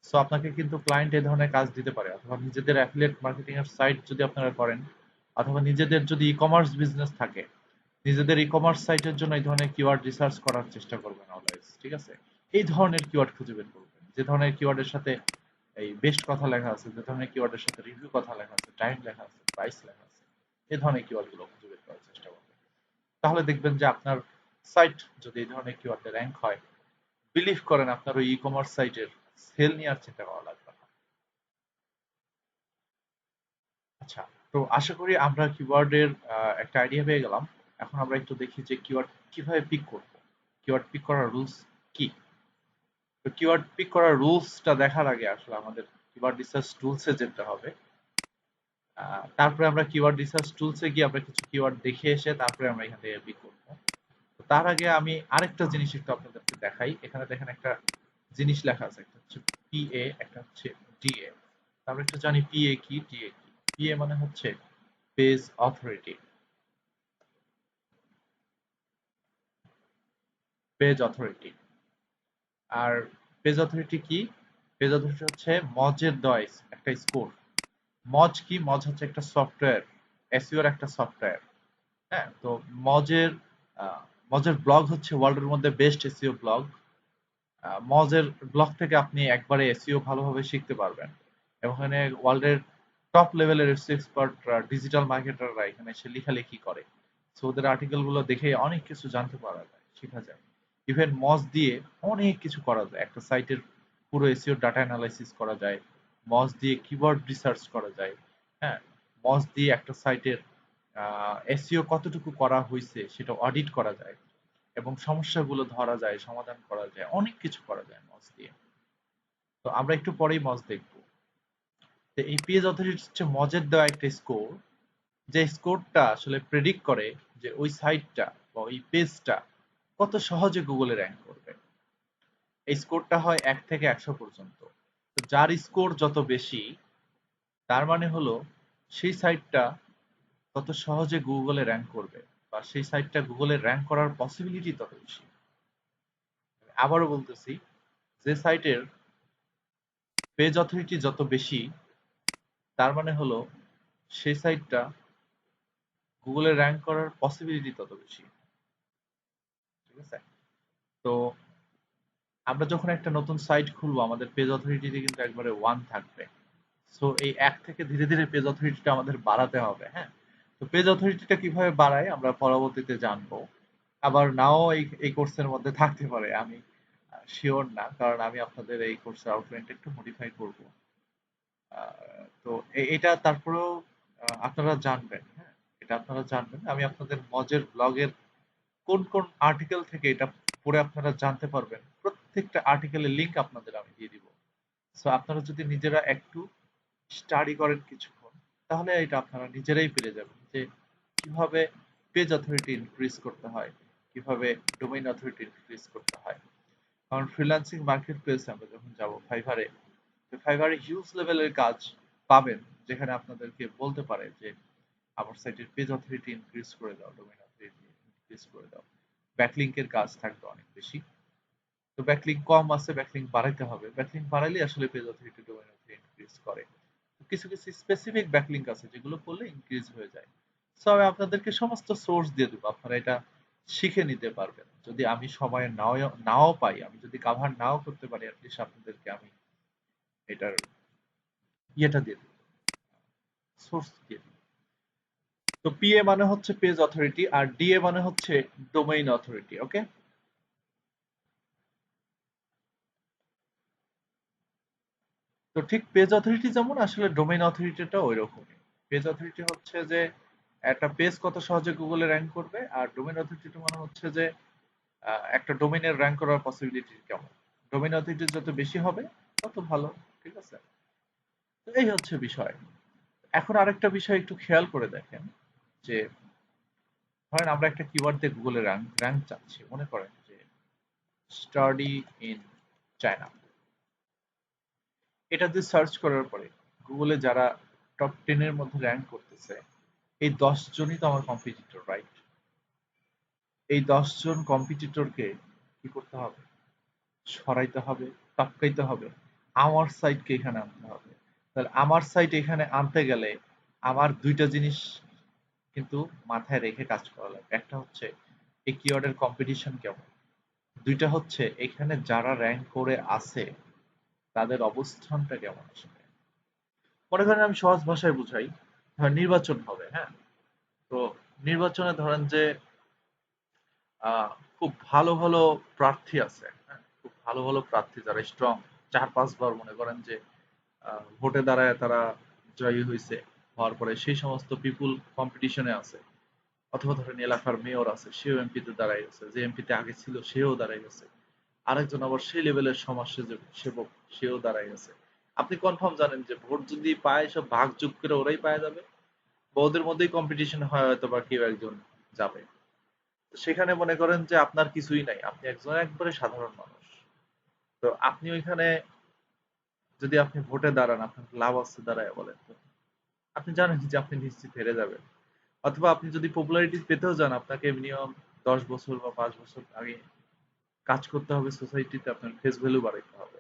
সো আপনাকে কিন্তু ক্লায়েন্ট এই ধরনের কাজ দিতে পারে, অথবা নিজেদের অ্যাফিলিয়েট মার্কেটিং এর সাইট যদি আপনারা করেন, অথবা নিজেদের যদি ই কমার্স বিজনেস থাকে, নিজেদের ই কমার্স সাইটের জন্য এই ধরনের কিওয়ার্ড রিসার্চ করার চেষ্টা করবেন অলওয়েজ। ঠিক আছে? এই ধরনের কিওয়ার্ড খুঁজে বের করবেন যে ধরনের কিওয়ার্ডের সাথে এই বেস্ট কথা লেখা আছে, যে ধরনের কিওয়ার্ডের সাথে রিভিউ কথা লেখা আছে, টাইম লেখা আছে, প্রাইস লেখা আছে, এই ধরনের কিওয়ার্ড গুলো খুঁজে বের করার চেষ্টা করবেন। তাহলে দেখবেন যে আপনার সাইট যদি এই ধরনের কিওয়ার্ডে র্যাঙ্ক হয়, বিলিভ করেন আপনার ওই ই কমার্স সাইটের সেল নিয়ে আর চিন্তা করা লাগবে না। আচ্ছা, তো আশা করি আমরা কিওয়ার্ডের একটা আইডিয়া পেয়ে গেলাম। এখন আমরা একটু দেখি যে কিওয়ার্ড কিভাবে পিক করব। কিওয়ার্ড পিক করার রুলস কি? তো কিওয়ার্ড পিক করার রুলসটা দেখার আগে আসলে আমাদের কিওয়ার্ড রিসার্চ টুলসে যেতে হবে। তারপরে আমরা কিওয়ার্ড রিসার্চ টুলসে গিয়ে আমরা কিছু কিওয়ার্ড দেখে এসে তারপরে আমরা এখান থেকে পিক করব। তো তার আগে আমি আরেকটা জিনিস একটু আপনাদেরকে দেখাই। এখানে দেখেন একটা জিনিস লেখা আছে, একটা হচ্ছে পিএ, একটা হচ্ছে ডিএ। আমরা একটু জানি পিএ কি, ডিএ কি। পিএ মানে হচ্ছে পেজ অথরিটি। পেজ অথরিটি আর পেজ অথরিটি কি? পেজ অথরিটি হচ্ছে মজের দেওয়া একটা স্কোর। মজ কি? মজ হচ্ছে একটা সফটওয়্যার, এসইওর একটা সফটওয়্যার। হ্যাঁ, তো মজের আহ, মজের ব্লগ হচ্ছে ওয়ার্ল্ডের মধ্যে বেস্ট এসইও ব্লগ। মজের ব্লগ থেকে আপনি একবারে এসইও ভালোভাবে শিখতে পারবেন। এবং এখানে ওয়ার্ল্ডের টপ লেভেলের এসইও এক্সপার্টরা, ডিজিটাল মার্কেটাররা এখানে এসে লেখালেখি করে। সো ওদের আর্টিকেল গুলো দেখে অনেক কিছু জানতে পারা যায়, শেখা যায়। ইভেন মজ দিয়ে অনেক কিছু করা যায়। একটা সাইটের পুরো এসইও ডাটা অ্যানালাইসিস করা যায়। মজ দিয়ে কিওয়ার্ড রিসার্চ করা যায়। হ্যাঁ, মজ দিয়ে একটা সাইটের এসইও কতটুকু করা হয়েছে সেটা অডিট করা যায়, এবং সমস্যাগুলো ধরা যায়, সমাধান করা যায়, অনেক কিছু করা যায় মজ দিয়ে। তো আমরা একটু পরেই মজ দেখবো। তো এই পেজ অথরিটি হচ্ছে মজের দেওয়া একটা স্কোর, যে স্কোরটা আসলে প্রেডিক্ট করে যে ওই সাইটটা বা ওই পেজটা কত সহজে গুগলে র্যাঙ্ক করবে। এই স্কোরটা হয় 1 থেকে 100 পর্যন্ত। তো যার স্কোর যত বেশি, তার মানে হলো সেই সাইটটা তত সহজে গুগলে র্যাঙ্ক করবে, বা সেই সাইটটা গুগলে র্যাঙ্ক করার পসিবিলিটি তত বেশি। আবারও বলতেছি, যে সাইটের পেজ অথরিটি যত বেশি, তার মানে হলো সেই সাইটটা গুগলে র্যাঙ্ক করার পসিবিলিটি তত বেশি। ঠিক আছে? তো আমরা যখন একটা নতুন সাইট খুলবো আমাদের পেজ অথরিটি কিন্তু একবারে 1 থাকবে। সো এই 1 থেকে ধীরে ধীরে পেজ অথরিটিটা আমাদের বাড়াতে হবে, হ্যাঁ? তো পেজ অথরিটিটা কিভাবে বাড়ায় আমরা পরবর্তীতে জানবো। আবার নাও এই কোর্সের মধ্যে থাকতে পারে, আমি শিওর না, কারণ আমি আপনাদের এই কোর্সের আউটলাইনটা একটু মডিফাই করব। তো এটা তারপরেও আপনারা জানবেন, হ্যাঁ? এটা আপনারা জানবেন, আমি আপনাদের মজের ব্লগের কোন কোন আর্টিকেল থেকে এটা পড়ে আপনারা জানতে পারবেন, প্রত্যেকটা আর্টিকেলের লিংক আপনাদের আমি দিয়ে দিব। সো আপনারা যদি নিজেরা একটু স্টাডি করেন কিছুক্ষণ, তাহলে এটা আপনারা নিজেরাই পেরে যাবেন যে কিভাবে পেজ অথরিটি ইনক্রিজ করতে হয়, কিভাবে ডোমেইন অথরিটি ইনক্রিজ করতে হয়। কারণ ফ্রিল্যান্সিং মার্কেট প্লেসে আমরা যখন যাব ফাইভারে, ফাইভারে হিউজ লেভেলের কাজ পাবেন, যেখানে আপনাদেরকে বলতে পারে যে আমার সাইটের পেজ অথরিটি ইনক্রিজ করে দাও, ডোমেইন অথরিটি ইনক্রিজ করে দাও। ব্যাকলিংকের কাজ থাকবে অনেক বেশি। তো ব্যাকলিংক কম আছে, ব্যাকলিংক বাড়াইতে হবে। ব্যাকলিংক বাড়াইলে আসলে page authority, domain authority increase করে। কিছু কিছু স্পেসিফিক ব্যাকলিংক আছে যেগুলো করলে ইনক্রিজ হয়ে যায়। সো আমি আপনাদেরকে সমস্ত সোর্স দিয়ে দেবো, আপনারা এটা শিখে নিতে পারবেন। যদি আমি সময় নাও নাও পাই, আমি যদি কাভার নাও করতে পারি, অ্যাটলিস্ট আপনাদেরকে আমি এটার ইয়েটা দিয়ে দেবো, সোর্স দিয়ে দেবো। তো পিএ মানে হচ্ছে পেজ অথরিটি, আর ডিএ মানে হচ্ছে ডোমেইন অথরিটি। ওকে? তো ঠিক পেজ অথরিটি যেমন, আসলে ডোমেইন অথরিটিটা ওই রকমই। পেজ অথরিটি হচ্ছে যে একটা পেজ কত সহজে গুগলে র্যাঙ্ক করবে, আর ডোমেইন অথরিটি মানে হচ্ছে যে একটা ডোমেইনের র্যাঙ্ক করার পসিবিলিটি কেমন। ডোমেইন অথরিটি যত বেশি হবে তত ভালো। ঠিক আছে? তো এই হচ্ছে বিষয়। এখন আরেকটা বিষয় একটু খেয়াল করে দেখেন যে ধরেন আমরা একটা কিওয়ার্ড দিয়ে গুগলে র্যাঙ্ক র্যাঙ্ক চাচ্ছি, মনে করেন যে স্টাডি ইন চায়না। এটা দিয়ে সার্চ করার পরে গুগলে যারা টপ 10 এর মধ্যে র্যাঙ্ক করতেছে, এই 10 জনই তো আমার কম্পিটিটর, রাইট? এই 10 জন কম্পিটিটরকে কি করতে হবে? সরাইতে হবে, টপকাইতে হবে, আমার সাইটকে এখানে আনতে হবে। তাহলে আমার সাইট এখানে আনতে গেলে আমার দুইটা জিনিস কিন্তু মাথায় রেখে কাজ করা লাগবে। একটা হচ্ছে এই কিওয়ার্ডের কম্পিটিশন কেমন, দুইটা হচ্ছে এখানে যারা র্যাঙ্ক করে আছে তাদের অবস্থানটা কেমন আসলে। মনে করেন আমি সহজ ভাষায় বুঝাই, ধরেন নির্বাচন হবে, হ্যাঁ? তো নির্বাচনে ধরেন যে আহ, খুব ভালো ভালো প্রার্থী আছে, হ্যাঁ? খুব ভালো ভালো প্রার্থী যারা স্ট্রং, 4-5 বার মনে করেন যে ভোটে দাঁড়ায় তারা জয়ী হয়েছে, হওয়ার পরে সেই সমস্ত পিপুল কম্পিটিশনে আছে। অথবা ধরেন এলাকার মেয়র আছে, সেও এমপিতে দাঁড়ায় গেছে, যে এমপিতে আগে ছিল সেও দাঁড়ায় গেছে। আরেকজন আবার সেই লেভেলের সমাজ সেবক, সেও দাঁড়ায় গেছে। আপনি কনফার্ম জানেন যে ভোট যদি পায় সব ভাগ যোগ করে ওরাই পায় যাবে, বা ওদের মধ্যেই কম্পিটিশন হয়, হয়তো বা কেউ একজন যাবে। তো সেখানে মনে করেন যে আপনার কিছুই নাই, আপনি একজন একবারে সাধারণ মানুষ। তো আপনি ওইখানে যদি আপনি ভোটে দাঁড়ান, আপনার লাভ আছে দাঁড়ায় বলেন তো? আপনি জানেন যে আপনি নিশ্চিত হেরে যাবেন। অথবা আপনি যদি পপুলারিটি পেতেও যান, আপনাকে মিনিমাম 10 বছর বা 5 বছর আগে কাজ করতে হবে সোসাইটিতে, আপনার ফেস ভ্যালু বাড়াইতে হবে।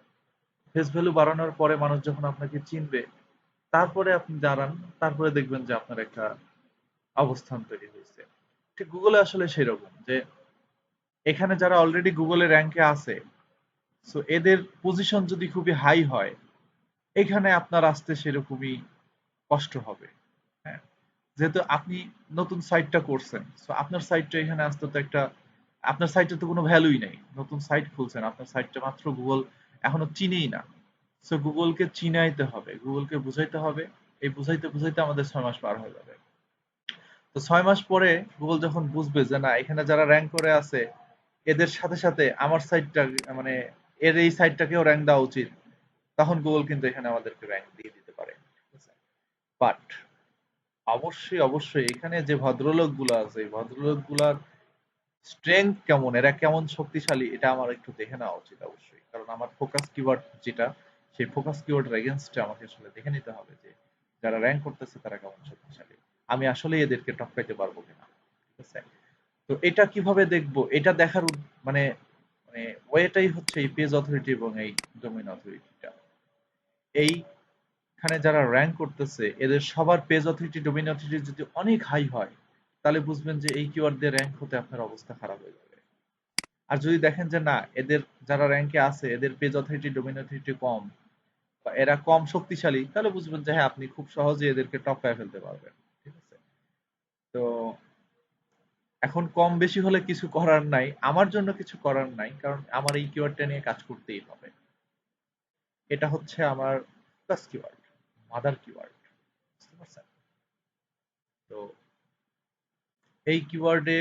ফেস ভ্যালু বাড়ানোর পরে মানুষ যখন আপনাকে চিনবে, তারপরে আপনি দাঁড়ান, তারপরে দেখবেন যে আপনার একটা অবস্থান তৈরি হয়েছে। ঠিক গুগলে আসলে সেরকম যে এখানে যারা অলরেডি গুগলে র্যাঙ্কে আছে, সো এদের পজিশন যদি খুবই হাই হয়, এখানে আপনার আসতে সেরকমই কষ্ট হবে, হ্যাঁ? যেহেতু আপনি নতুন সাইটটা করছেন, সো আপনার সাইটটা এখানে আসতে তো একটা, আপনার সাইটে তো কোনো ভ্যালুই নেই। নতুন সাইট খুলছেন, আপনার সাইটটা মাত্র গুগল এখনো চিনেই না। সো গুগলকে চিনাইতে হবে, গুগলকে বুঝাইতে হবে। এই বুঝাইতে বুঝাইতে আমাদের 6 মাস পার হয়ে যাবে। তো 6 মাস পরে গুগল যখন বুঝবে যে না, এখানে যারা র্যাঙ্ক করে আছে এদের সাথে সাথে আমার সাইটটা, মানে এর এই সাইটটাকেও র্যাঙ্ক দেওয়া উচিত, তখন গুগল কিন্তু এখানে আমাদেরকে র্যাঙ্ক দিয়ে দিতে পারে। বাট অবশ্যই অবশ্যই এখানে যে ভদ্রলোক গুলো আছে, এই ভদ্রলোক গুলার স্ট্রেংথ কেমন, এরা কেমন শক্তিশালী, এটা আমার একটু দেখে নেওয়া উচিত অবশ্যই। কারণ আমার ফোকাস কিওয়ার্ড যেটা, সেই ফোকাস কিওয়ার্ডের এগেনস্টে আমাকে আসলে দেখে নিতে হবে যে যারা র্যাঙ্ক করতেছে তারা কেমন শক্তিশালী, আমি আসলে এদেরকে টপকাইতে পারবো কিনা। ঠিক আছে? তো এটা কিভাবে দেখবো, এটা দেখার মানে মানে ওয়েটাই হচ্ছে এই পেজ অথরিটি এবং এই ডোমেইন অথরিটিটা। এইখানে যারা র্যাঙ্ক করতেছে এদের সবার পেজ অথরিটি, ডোমেইন অথরিটি যদি অনেক হাই হয়, তাহলে বুঝবেন যে এই কিওয়ার্ড দিয়ে র্যাঙ্ক হতে আপনার অবস্থা খারাপ হয়ে যাবে। আর যদি দেখেন যে না, এদের যারা র্যাঙ্কে আছে এদের পেজ অথরিটি, ডোমেইন অথরিটি কম, বা এরা কম শক্তিশালী, তাহলে বুঝবেন যে হ্যাঁ, আপনি খুব সহজে এদেরকে টপকায় ফেলতে পারবেন। ঠিক আছে? তো এখন কম বেশি হলে কিছু করার নাই, আমার জন্য কিছু করার নাই, কারণ আমার এই কিওয়ার্ডটা নিয়ে কাজ করতেই হবে। এটা হচ্ছে আমার প্লাস কিওয়ার্ড, মাদার কিওয়ার্ড। বুঝতে পারছেন? তো এই কিওয়ার্ডে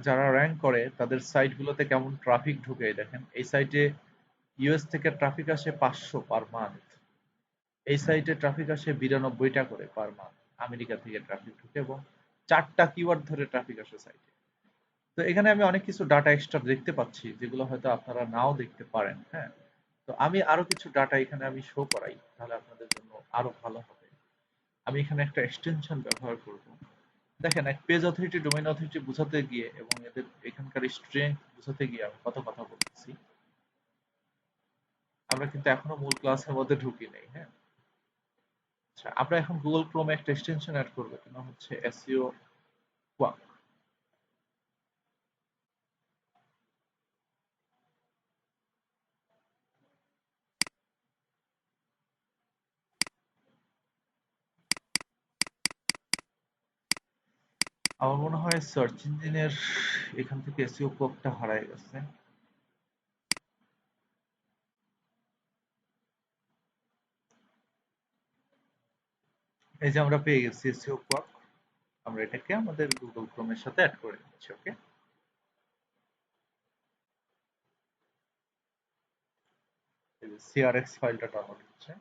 যারা র্যাঙ্ক করে তাদের সাইটগুলোতে কেমন ট্রাফিক ঢুকে দেখেন। এই সাইটে ইউএস থেকে ট্রাফিক আসে 500 পার মান্থ। এই সাইটে ট্রাফিক আসে 92টা করে পার মান্থ। আমেরিকা থেকে ট্রাফিক ঢুকে এবং 4টা কিওয়ার্ড ধরে ট্রাফিক আসে সাইটে। তো এখানে আমি অনেক কিছু ডাটা এক্সট্রা দেখতে পাচ্ছি, যেগুলো হয়তো আপনারা নাও দেখতে পারেন। হ্যাঁ, তো আমি আরো কিছু ডাটা এখানে আমি শো করাই, তাহলে আপনাদের জন্য আরো ভালো হবে। আমি এখানে একটা এক্সটেনশন ব্যবহার করব। দেখেন, এক পেজ অথরিটি, ডোমেইন অথরিটি বোঝাতে গিয়ে এবং এদের এখানকার স্ট্রেংথ বোঝাতে গিয়ে আমি কত কথা বলতেছি। আমরা কিন্তু এখনো মূল ক্লাসের মধ্যে ঢুকি নাই। হ্যাঁ, আচ্ছা, আমরা এখন গুগল ক্রোমে একটা এক্সটেনশন অ্যাড করবো, কেন হচ্ছে এসইও কোয়াক। আমার মনে হয় সার্চ ইঞ্জিনের এখান থেকে এসইও কোয়াকটা হারায় গেছে। এই যে আমরা পেয়ে গেছি এসইও কোয়াক। আমরা এটাকে আমাদের গুগল ক্রোমের সাথে অ্যাড করে নিচ্ছি। ওকে, সিআরএক্স ফাইলটা ডাউনলোড হচ্ছে।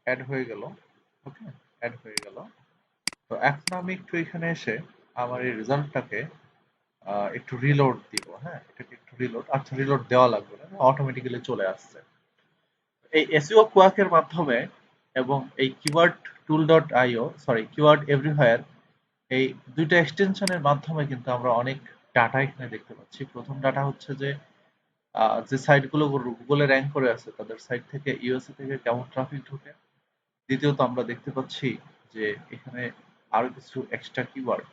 অ্যাড হয়ে গেল। ওকে, অ্যাড হয়ে গেল। তো এখন আমি একটু এখানে এসে আমার এই রেজাল্টটাকে একটু রিলোড দিব। হ্যাঁ, এটাকে একটু রিলোড, আচ্ছা রিলোড দেওয়া লাগবে না, অটোমেটিক্যালি চলে আসছে। এই এসইও কোয়াকের মাধ্যমে এবং এই কিওয়ার্ড টুল ডট আইও, সরি কিওয়ার্ড এভরিহোয়ার, এই দুইটা এক্সটেনশনের মাধ্যমে কিন্তু আমরা অনেক ডাটা এখানে দেখতে পাচ্ছি। প্রথম ডাটা হচ্ছে যে যে সাইটগুলো গুগলে র্যাঙ্ক করে আছে তাদের সাইট থেকে ইউএসএ থেকে কেমন ট্রাফিক ঢোকে। দ্বিতীয়ত আমরা দেখতে পাচ্ছি যে এখানে আরো কিছু এক্সট্রা কিওয়ার্ড,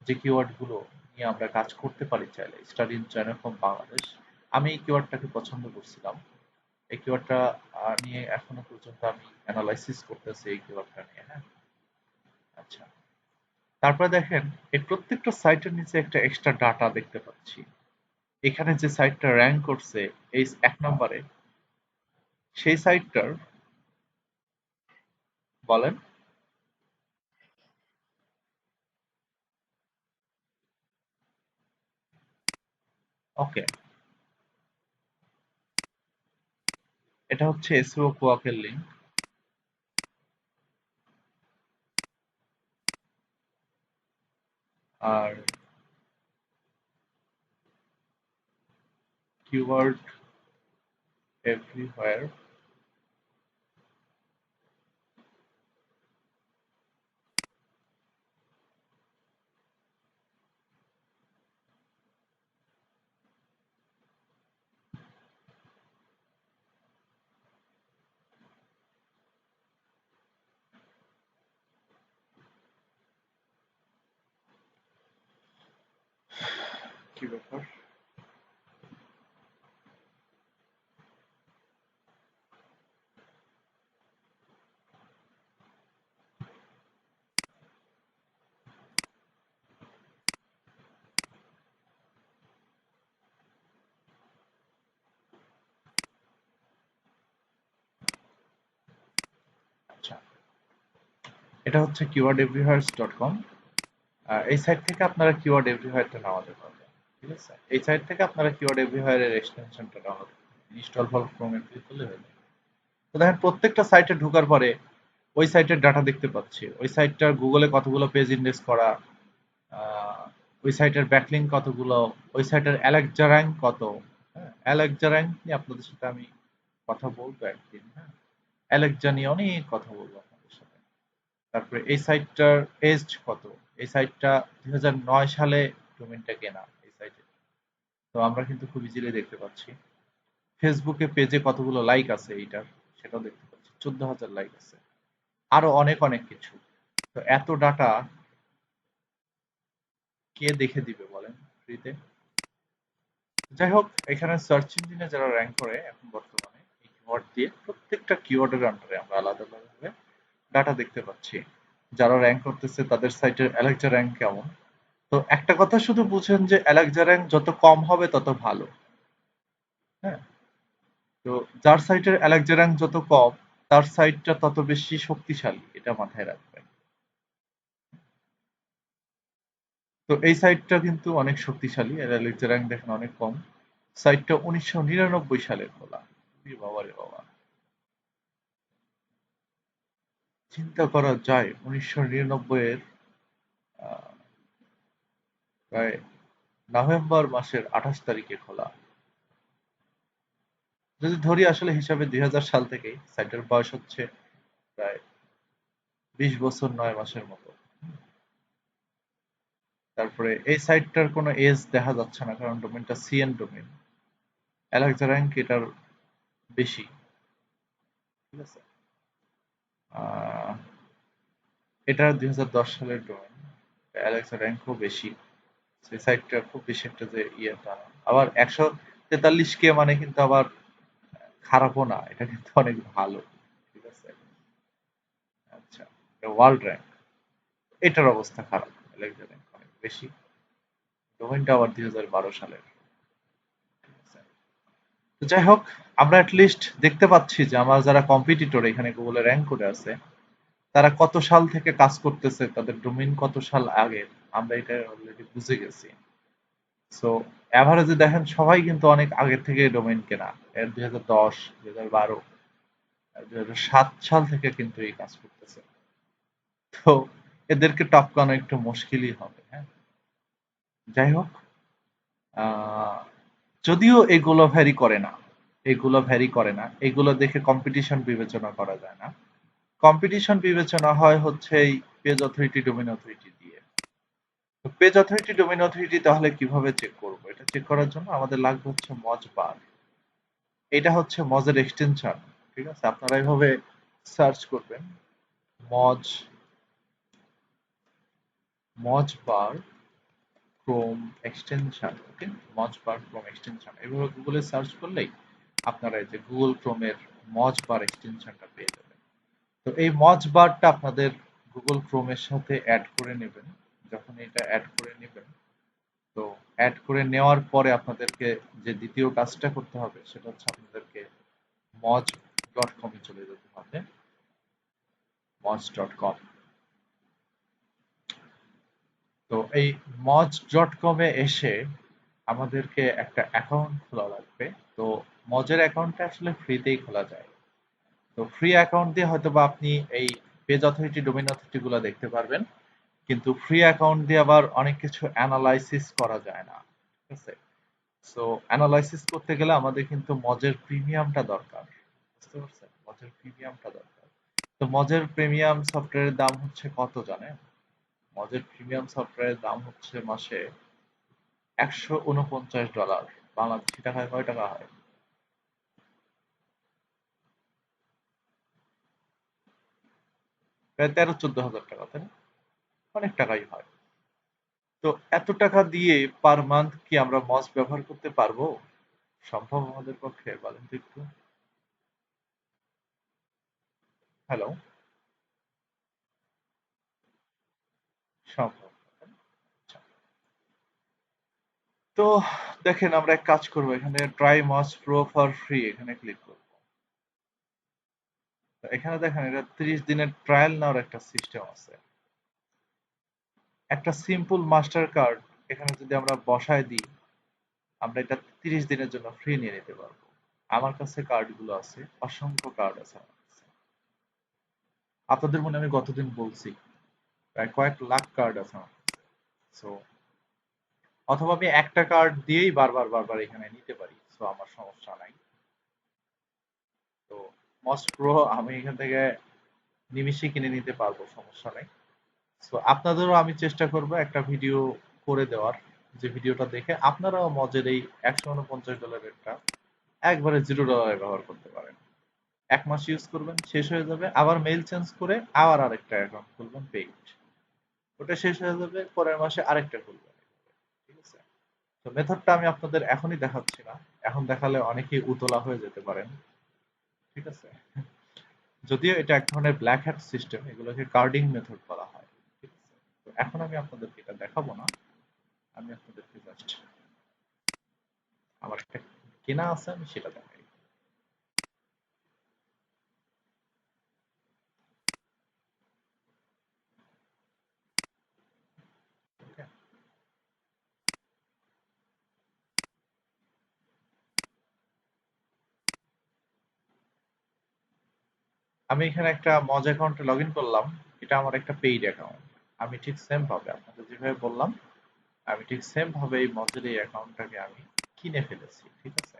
যে কিওয়ার্ড গুলো নিয়ে আমরা কাজ করতে পারি চাইলে, study in China from Bangladesh. আমি এই কিওয়ার্ডটাকে পছন্দ করছিলাম। এই কিওয়ার্ডটা নিয়ে এখনো পর্যন্ত আমি অ্যানালাইসিস করতেছি এই কিওয়ার্ডটা নিয়ে। হ্যাঁ, আচ্ছা, তারপরে দেখেন এই প্রত্যেকটা সাইটের নিচে একটা এক্সট্রা ডাটা দেখতে পাচ্ছি। এখানে যে সাইটটা র্যাঙ্ক করছে এই 1 নম্বরে, সেই সাইটটার, বলেন। ওকে, এটা হচ্ছে এসইও কোয়াকের লিংক। আর কিওয়ার্ড এভরিহোয়ার, কি ব্যাপার? আচ্ছা, এটা হচ্ছে keywordeverywhere.com। এই সাইট থেকে আপনারা কিওয়ার্ড এভরিহোয়ারটা নামাতে পারবেন। ঠিক আছে, এই সাইট থেকে আপনারা কিওয়ার্ড এভরিহোয়ার এর এক্সটেনশনটা ডাউনলোড ইনস্টল ফর ক্রোমে ক্লিক করলে হয়ে যাবে। তো দেখেন প্রত্যেকটা সাইটে ঢোকার পরে ওই সাইটের ডাটা দেখতে পাচ্ছি। ওই সাইটটার গুগলে কতগুলো পেজ ইন্ডেক্স করা, আহ, ওই সাইটের ব্যাকলিঙ্ক কতগুলো, ওই সাইটের অ্যালেক্সা র্যাঙ্ক কত। হ্যাঁ, অ্যালেক্সা র্যাঙ্ক নিয়ে আপনাদের সাথে আমি কথা বলবো একদিন। হ্যাঁ, অ্যালেক্সা নিয়ে অনেক কথা বলবো আপনাদের সাথে। তারপরে এই সাইটটার এজ কত। এই সাইটটা 2009 সালে ডোমেইনটা কেনা এই সাইটে। তো আমরা কিন্তু খুব ইজিলি দেখতে পাচ্ছি। ফেসবুকে পেজে কতগুলো লাইক আছে এইটার, সেটাও দেখতে পাচ্ছি। 14,000 লাইক আছে, আরো অনেক অনেক কিছু। তো এত ডাটা কে দেখে দিবে বলেন ফ্রিতে? যাই হোক, এখানে সার্চ ইঞ্জিনে যারা র্যাঙ্ক করে এখন বর্তমানে এই কিওয়ার্ড দিয়ে প্রত্যেকটা কিওয়ার্ডের আন্ডারে আমরা আলাদা আলাদা ডাটা দেখতে পাচ্ছি। যারা র্যাঙ্ক করতেছে তাদের সাইটের অ্যালেক্সা র্যাঙ্ক কেমন। তো একটা কথা শুধু বুঝেন যে অ্যালেক্সা র্যাঙ্ক যত কম হবে তত ভালো। হ্যাঁ, তো যার সাইটের অ্যালেক্সা র্যাঙ্ক যত কম তার সাইটটা তত বেশি শক্তিশালী, এটা মাথায় রাখবেন। তো এই সাইটটা কিন্তু অনেক শক্তিশালী, এর অ্যালেক্সা র্যাঙ্ক দেখেন অনেক কম। সাইটটা 1999 সালে খোলা। বাবা রে বাবা, চিন্তা করা যায় 1999 এর প্রায় নভেম্বর মাসের 28 তারিখে খোলা। যদি ধরি আসলে হিসাবে 2000 সাল থেকেই সাইটের বয়স হচ্ছে প্রায় 20 বছর 9 মাসের মতো। তারপরে এই সাইটটার কোনো এজ দেখা যাচ্ছে না, কারণ ডোমেনটা সিএন ডোমেন। অ্যালেক্সা র্যাঙ্ক এটার বেশি, ঠিক আছে। এটা 2010 সালের ডোমেন, অ্যালেক্সা র্যাঙ্কও বেশি। সেই সাইটটা খুব বেশি একটা যে ইয়েটা না। আবার 143K মানে কিন্তু আবার খারাপও না, এটা কিন্তু অনেক ভালো, ঠিক আছে। আচ্ছা, ওয়ার্ল্ড র্যাঙ্ক এটার অবস্থা খারাপ, অ্যালেক্সা র্যাঙ্ক অনেক বেশি। ডোমেইনটা আবার 2012 সালের, ঠিক আছে। তো যাই হোক, আমরা লিস্ট দেখতে পাচ্ছি যে আমার যারা কম্পিটিটর এখানে গুগলে র্যাঙ্ক করে আছে তারা কত সাল থেকে কাজ করতেছে, তাদের ডোমেইন কত সাল আগের, আমরা এটা অলরেডি বুঝে গেছি। সো এভারেজে দেখেন সবাই কিন্তু অনেক আগের থেকে ডোমেইন কেনা, এর 2010, 2012, 2007 সাল থেকে কিন্তু এই কাজ করতেছে। তো এদেরকে টপকানো একটু মুশকিলই হবে, হ্যাঁ। যাই হোক, আহ, যদিও এগুলো ভ্যারি করে না, এগুলো দেখে কম্পিটিশন বিবেচনা করা যায় না। কম্পিটিশন বিবেচনা হয় হচ্ছে এই পেজ অথরিটি, ডোমেইন অথরিটি দিয়ে। তো পেজ অথরিটি, ডোমেইন অথরিটি তাহলে কিভাবে চেক করব? এটা চেক করার জন্য আমাদের লাগবে হচ্ছে মজ বার। এটা হচ্ছে মজের এক্সটেনশন, ঠিক আছে। আপনারা এইভাবে সার্চ করবেন মজ, মজ বার ক্রোম এক্সটেনশন, ওকে। মজ বার ক্রোম এক্সটেনশন এভাবে গুগলে সার্চ করলেই আপনারা এই যে গুগল ক্রোমের মজ বার এক্সটেনশনটা পেয়ে যাবেন। তো এই মজ বারটা আপনাদের গুগল ক্রোমের সাথে অ্যাড করে নেবেন। যখন এটা অ্যাড করে নেবেন, তো অ্যাড করে নেওয়ার পরে আপনাদেরকে যে দ্বিতীয় কাজটা করতে হবে সেটা হচ্ছে আপনাদেরকে moj.com এ চলে যেতে হবে। moj.com, তো এই moj.com এ এসে আমাদেরকে একটা অ্যাকাউন্ট খোলা লাগবে। তো মজের অ্যাকাউন্টটা আসলে ফ্রিতেই খোলা যায়। তো ফ্রি অ্যাকাউন্ট দিয়ে হয়তো বা আপনি এই পেজ অথরিটি, ডোমেইন অথরিটি গুলো দেখতে পারবেন, কিন্তু ফ্রি অ্যাকাউন্ট দিয়ে আবার অনেক কিছু অ্যানালাইসিস করা যায় না, ঠিক আছে। সো অ্যানালাইসিস করতে গেলে আমাদের কিন্তু মজের প্রিমিয়ামটা দরকার, বুঝতে পারছেন? মজের প্রিমিয়ামটা দরকার। তো মজের প্রিমিয়াম সফটওয়্যারের দাম হচ্ছে কত জানেন? মজের প্রিমিয়াম সফটওয়্যারের দাম হচ্ছে মাসে $149। বাংলাদেশি টাকায় কয় টাকা হয়? প্রায় 13-14 হাজার টাকা, তাই না? অনেক টাকাই হয়। তো এত টাকা দিয়ে পার মান্থ কি আমরা মজ ব্যবহার করতে পারবো? সম্ভব আমাদের পক্ষে? বলেন তো একটু। হ্যালো? সম্ভব। আচ্ছা। তো দেখেন, আমরা এক কাজ করবো, এখানে try Moj pro for free এখানে ক্লিক করবো। তো এখানে দেখেন এটা 30 দিনের ট্রায়াল নেওয়ার একটা সিস্টেম আছে। একটা সিম্পল মাস্টার কার্ড এখানে যদি আমরা বসায় দিই, আমরা এটা 30 দিনের জন্য ফ্রি নিয়ে নিতে পারবো। আমার কাছে কার্ড গুলো আছে, অসংখ্য কার্ড আছে আমার কাছে। আপনাদের মনে আমি গতদিন বলছি প্রায় কয়েক লাখ কার্ড আছে আমার কাছে। সো অথবা আমি একটা কার্ড দিয়েই বারবার বারবার এখানে নিতে পারি, সো আমার সমস্যা নাই। তো মস্ট প্রো আমি এখান থেকে নিমিষে কিনে নিতে পারবো, সমস্যা নাই। সো আপনাদেরও আমি চেষ্টা করব একটা ভিডিও করে দেওয়ার, যে ভিডিওটা দেখে আপনারাও মজের এই $149 টা একবারে $0 ব্যবহার করতে পারেন। 1 মাস ইউজ করবেন, শেষ হয়ে যাবে, আবার মেইল চেঞ্জ করে আবার আরেকটা অ্যাকাউন্ট খুলবেন পেইড, ওটা শেষ হয়ে যাবে, পরের মাসে আরেকটা খুলবেন। ঠিক আছে? তো মেথডটা আমি আপনাদের এখনই দেখাচ্ছি না, এখন দেখালে অনেকেই উতলা হয়ে যেতে পারেন। ঠিক আছে? যদিও এটা এক ধরনের ব্ল্যাক হ্যাট সিস্টেম, এগুলোকে কার্ডিং মেথড বলা হয়। ঠিক আছে? তো এখন আমি আপনাদেরকে এটা দেখাবো না, আমি আপনাদেরকে জাস্ট আমার একটা কেনা আছে আমি সেটা দেখাই। Okay? আমি এখানে একটা মজ অ্যাকাউন্টে লগ ইন করলাম, এটা আমার একটা পেইড অ্যাকাউন্ট। আমি ঠিক সেম ভাবে আপনাদের যেভাবে বললাম, আমি ঠিক সেম ভাবে এই মজের এই অ্যাকাউন্টটাকে আমি কিনে ফেলেছি। ঠিক আছে?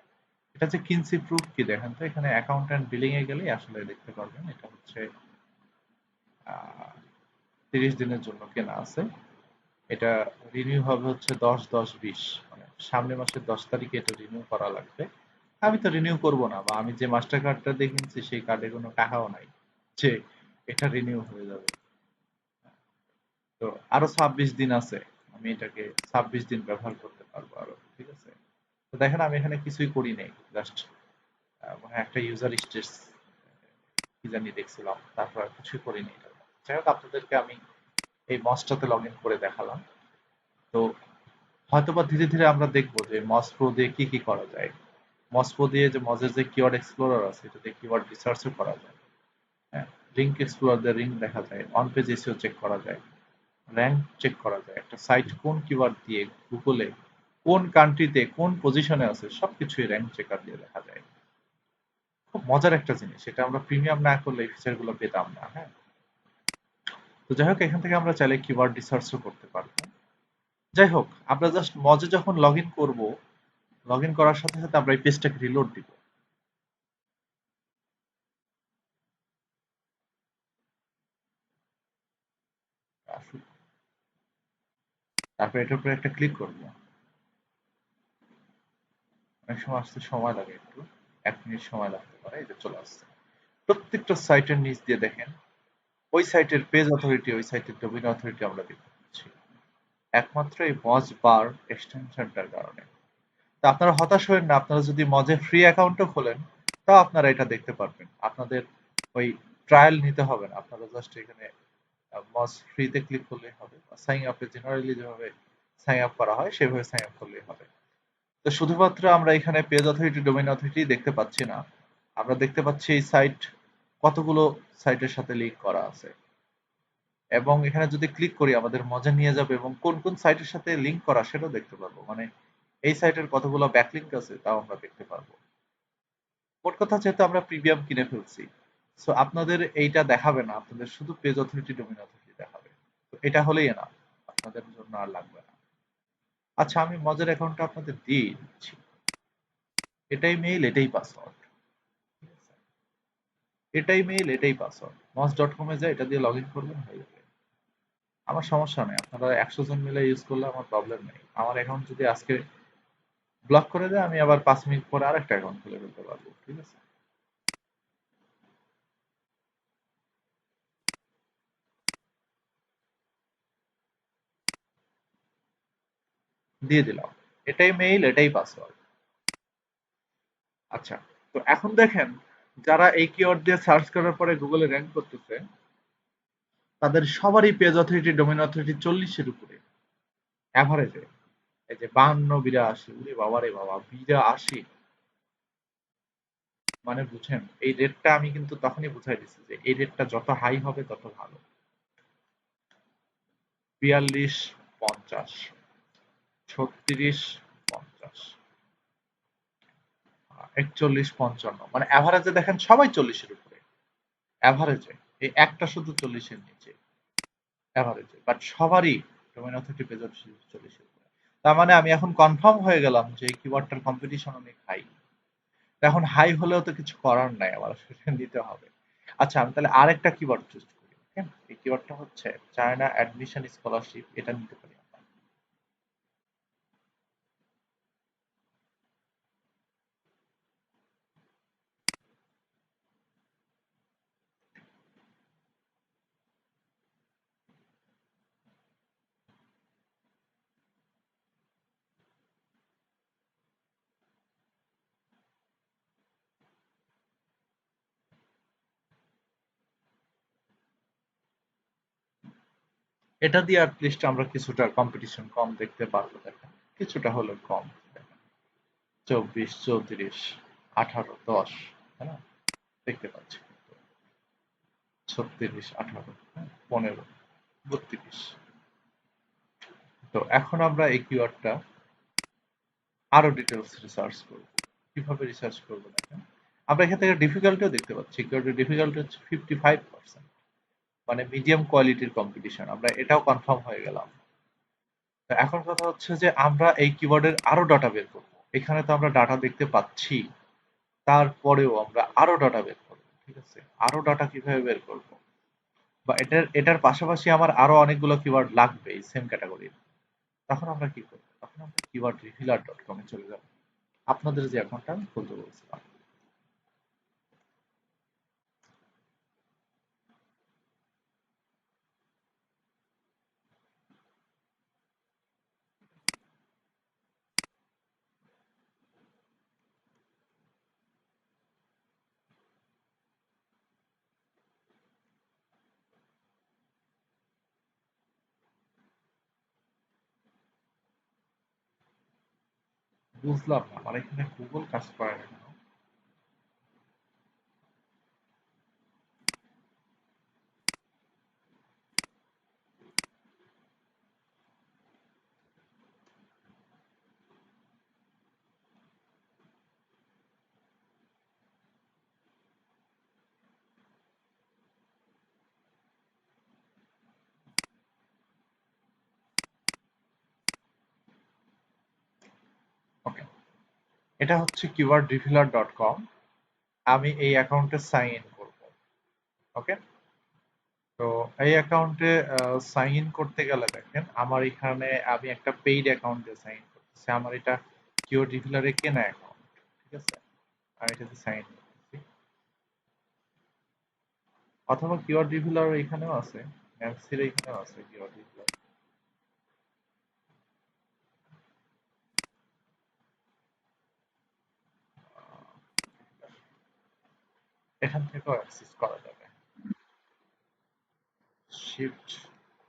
এটা যে কিনছি প্রুফ কি দেখেন তো, এখানে অ্যাকাউন্ট অ্যান্ড বিলিং এ গেলেই আসলে দেখতে পারবেন। এটা হচ্ছে 30 দিনের জন্য কেনা আছে। এটা রিনিউ হবে হচ্ছে 10/10/20, মানে সামনের মাসের 10 তারিখে এটা রিনিউ করা লাগবে। আমি তো রিনিউ করব না, বা আমি যে মাস্টার কার্ডটা দিয়ে কিনছি সেই কার্ডে কোনো টাকাও নাই যে এটা রিনিউ হয়ে যাবে। তো আরো 26 দিন আছে, আমি এটাকে 26 দিন ব্যবহার করতে পারবো আরো। ঠিক আছে? তো দেখেন আমি এখানে কিছুই করি নাই, জাস্ট মানে একটা ইউজার স্টেজ কি জানি দেখছিলাম, তারপর আর কিছুই করিনি এটার মধ্যে। যাই হোক, আপনাদেরকে আমি এই মসটাতে লগ ইন করে দেখালাম। তো হয়তোবা ধীরে ধীরে আমরা দেখবো যে মস প্রো দিয়ে কি কি করা যায়। মস প্রো দিয়ে যে মজের যে কিওয়ার্ড এক্সপ্লোরার আছে, এটাতে কিওয়ার্ড রিসার্চও করা যায়। হ্যাঁ, লিঙ্ক এক্সপ্লোরার দিয়ে লিঙ্ক দেখা যায়, অন পেজ এসিও চেক করা যায়, র্যাঙ্ক চেক করা যায়, একটা সাইট কোন কিওয়ার্ড দিয়ে গুগলে কোন কান্ট্রিতে কোন পজিশনে আছে সবকিছুই র্যাঙ্ক চেকার দিয়ে দেখা যায়। খুব মজার একটা জিনিস, এটা আমরা প্রিমিয়াম না করলে এই ফিচার গুলো পেতাম না। হ্যাঁ, তো যাই হোক, এখান থেকে আমরা চাইলে কিওয়ার্ড রিসার্চও করতে পারবো। যাই হোক, আমরা জাস্ট মজে যখন লগ ইন করবো, লগ ইন করার সাথে সাথে আমরা এই পেজটাকে রিলোড দিব। তারপর এটার উপরে একটা ক্লিক করবো। অনেক সময় আসতে সময় লাগে একটু, 1 মিনিট সময় লাগতে পারে। এই যে চলে আসছে। প্রত্যেকটা সাইটের নিচ দিয়ে দেখেন ওই সাইটের পেজ অথরিটি, ওই সাইটের ডোমেইন অথরিটি আমরা দেখতে পাচ্ছি, একমাত্র এই মজ বার এক্সটেনশনটার কারণে। তো আপনারা হতাশ হবেন না, আপনারা যদি মজে ফ্রি অ্যাকাউন্টও খোলেন তাও আপনারা এটা দেখতে পারবেন। আপনাদের ওই ট্রায়াল নিতে হবে না, আপনারা জাস্ট এখানে মজ ফ্রিতে ক্লিক করলেই হবে। সাইন আপে জেনারেলি যেভাবে সাইন আপ করা হয় সেভাবে সাইন আপ করলেই হবে। তো শুধুমাত্র আমরা এখানে পেজ অথরিটি ডোমেইন অথরিটি দেখতে পাচ্ছি না, আমরা দেখতে পাচ্ছি এই সাইট কতগুলো সাইটের সাথে লিংক করা আছে, এবং এখানে যদি ক্লিক করি আমাদের মজা নিয়ে যাবে, এবং কোন কোন সাইটের সাথে লিংক করা সেটাও দেখতে পারবো। মানে এই সাইটের কতগুলো ব্যাকলিংক আছে তাও আমরা দেখতে পারবো। মোট কথা, যেহেতু আমরা প্রিমিয়াম কিনে ফেলছি, সো আপনাদের এইটা দেখাবে না, আপনাদের শুধু পেজ অথরিটি ডোমেইন অথরিটি দেখাবে। তো এটা হলেই না, আপনাদের জন্য আর লাগবে না। আচ্ছা, আমি মজার অ্যাকাউন্টটা আপনাদের দিয়ে দিচ্ছি, এটাই মেইল, এটাই পাসওয়ার্ড। এটাই মেইল, এটাই পাসওয়ার্ড। মজ.com এ যায় এটা দিয়ে লগ ইন করবেন, হয়ে যাবে। আমার সমস্যা নেই, আপনারা 100 জন মিলে ইউজ করলে আমার প্রবলেম নেই। আমার অ্যাকাউন্ট যদি আজকে ব্লক করে দেয়, আমি আবার 5 মিনিট পরে আরেকটা অ্যাকাউন্ট খুলে ফেলতে পারবো। ঠিক আছে? দিয়ে দিলাম, এটাই মেইল, এটাই পাসওয়ার্ড। আচ্ছা, তো এখন দেখেন, যারা এই কিওয়ার্ড দিয়ে সার্চ করার পরে গুগলে র্যাঙ্ক করতেছে, তাদের সবারই পেজ অথরিটি ডোমেইন অথরিটি 40-এর উপরে অ্যাভারেজে। এই যে 52-82, উরে বাবা রে বাবা, 82! মানে বুঝেন, এই রেটটা আমি কিন্তু তখনই বুঝাই দিচ্ছি যে এই রেটটা যত হাই হবে তত ভালো। 42-50, 36-50, 41-55, মানে অ্যাভারেজে দেখেন সবাই 40-এর উপরে। অ্যাভারেজে এই একটা শুধু 40-এর নিচে, অ্যাভারেজে, বাট সবারই ডোমেইন অথরিটি পেজ অথরিটি 40-এর উপরে। তার মানে আমি এখন কনফার্ম হয়ে গেলাম যে এই কিওয়ার্ডটার কম্পিটিশন অনেক হাই। এখন হাই হলেও তো কিছু করার নাই, আমার সেটা নিতে হবে। আচ্ছা, আমি তাহলে আরেকটা কিওয়ার্ড চুজ করি। ওকে, এই কিওয়ার্ডটা হচ্ছে চায়না অ্যাডমিশন স্কলারশিপ, এটা নিতে পারি আমরা। এটা দিয়ে লিস্ট আমরা কিছুটা কম্পিটিশন কম দেখতে পারবো। দেখেন কিছুটা হলেও কম। দেখেন 24, 34, 18, 10, তাই না? দেখতে পাচ্ছি 36, 18, 15, 32। তো এখন আমরা এই কিওয়ার্ডটা আরো ডিটেলস রিসার্চ করব। কিভাবে রিসার্চ করব দেখেন, আমরা এখান থেকে ডিফিকাল্টিও দেখতে পাচ্ছি। কিওয়ার্ডের ডিফিকাল্টি হচ্ছে 55%, মানে মিডিয়াম কোয়ালিটির কম্পিটিশন। আমরা এটাও কনফার্ম হয়ে গেলাম। তো এখন কথা হচ্ছে যে আমরা এই কিওয়ার্ডের আরো ডাটা বের করব। এখানে তো আমরা ডাটা দেখতে পাচ্ছি, তারপরেও আমরা আরো ডাটা বের করব। ঠিক আছে, আরো ডাটা কিভাবে বের করব, বা এটার পাশাপাশি আমার আরো অনেকগুলো কিওয়ার্ড লাগবে এই সেম ক্যাটাগরির। তখন আমরা কি করব? তখন আমরা কিওয়ার্ড রিভিলার ডট কমে চলে যাব, আপনাদের যে অ্যাকাউন্টটা আমি খুলতে বলছিলাম। বুঝলাম না, আমার এখানে গুগল কাজ করে না কেন? ওকে, এটা হচ্ছে keywordrevealer.com। আমি এই অ্যাকাউন্টে সাইন ইন করব। ওকে, তো এই অ্যাকাউন্টে সাইন ইন করতে গেলে দেখেন আমার এখানে আমি একটা পেইড অ্যাকাউন্টে সাইন ইন করতেছি। আমার এটা কিওয়ার্ড রিভিলারে কেনা অ্যাকাউন্ট। ঠিক আছে, আমি এটাতে সাইন ইন করতেছি। অথবা কিওয়ার্ড রিভিলার এখানেও আছে, ম্যাপসির এখানেও আছে কিওয়ার্ড রিভিলার। এখান থেকেও অ্যাক্সেস করা যাবে। শিফট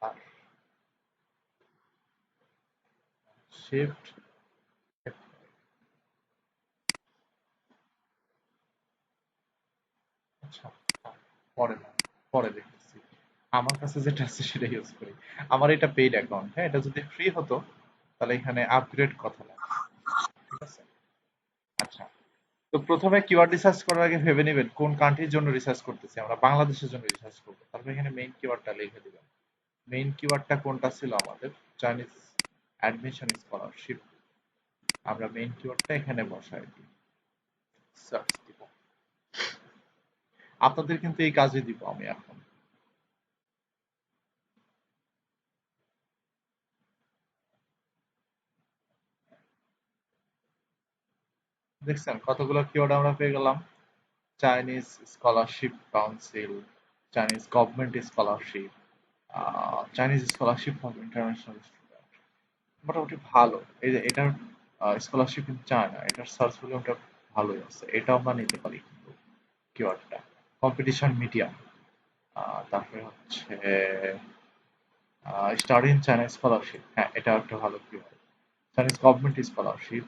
আর শিফট, আচ্ছা পরে না, পরে দেখতেছি। আমার কাছে যেটা আছে সেটা ইউজ করি। আমার এটা পেইড অ্যাকাউন্ট। হ্যাঁ, এটা যদি ফ্রি হতো তাহলে এখানে আপগ্রেড কথা না। ঠিক আছে, আচ্ছা। তো প্রথমে কিওয়ার্ড রিসার্চ করার আগে ভেবে নেবেন কোন কান্ট্রির জন্য রিসার্চ করতেছি। আমরা বাংলাদেশের জন্য রিসার্চ করবো, তারপর এখানে মেইন কিওয়ার্ডটা লিখে দিবেন। মেইন কিওয়ার্ডটা কোনটা ছিল আমাদের? Chinese admission scholarship. আমরা মেইন কিওয়ার্ডটা এখানে বসাই দিই, সার্চ দিব। আপনাদের কিন্তু এই কাজই দিব আমি এখন। দেখছেন কতগুলো কিওয়ার্ড আমরা পেয়ে গেলাম? Chinese scholarship council, Chinese government scholarship, Chinese scholarship for international student. মোটামুটি ভালো। এই যে এটার স্কলারশিপ ইন চায়না, এটার সার্চ ভলিউমটা ভালোই আছে, এটাও আমরা নিতে পারি কিন্তু কিওয়ার্ডটা। কম্পিটিশন মিডিয়াম, তারপরে হচ্ছে স্টাডি ইন চায়না স্কলারশিপ, হ্যাঁ এটা একটা ভালো কিওয়ার্ড। Chinese government scholarship.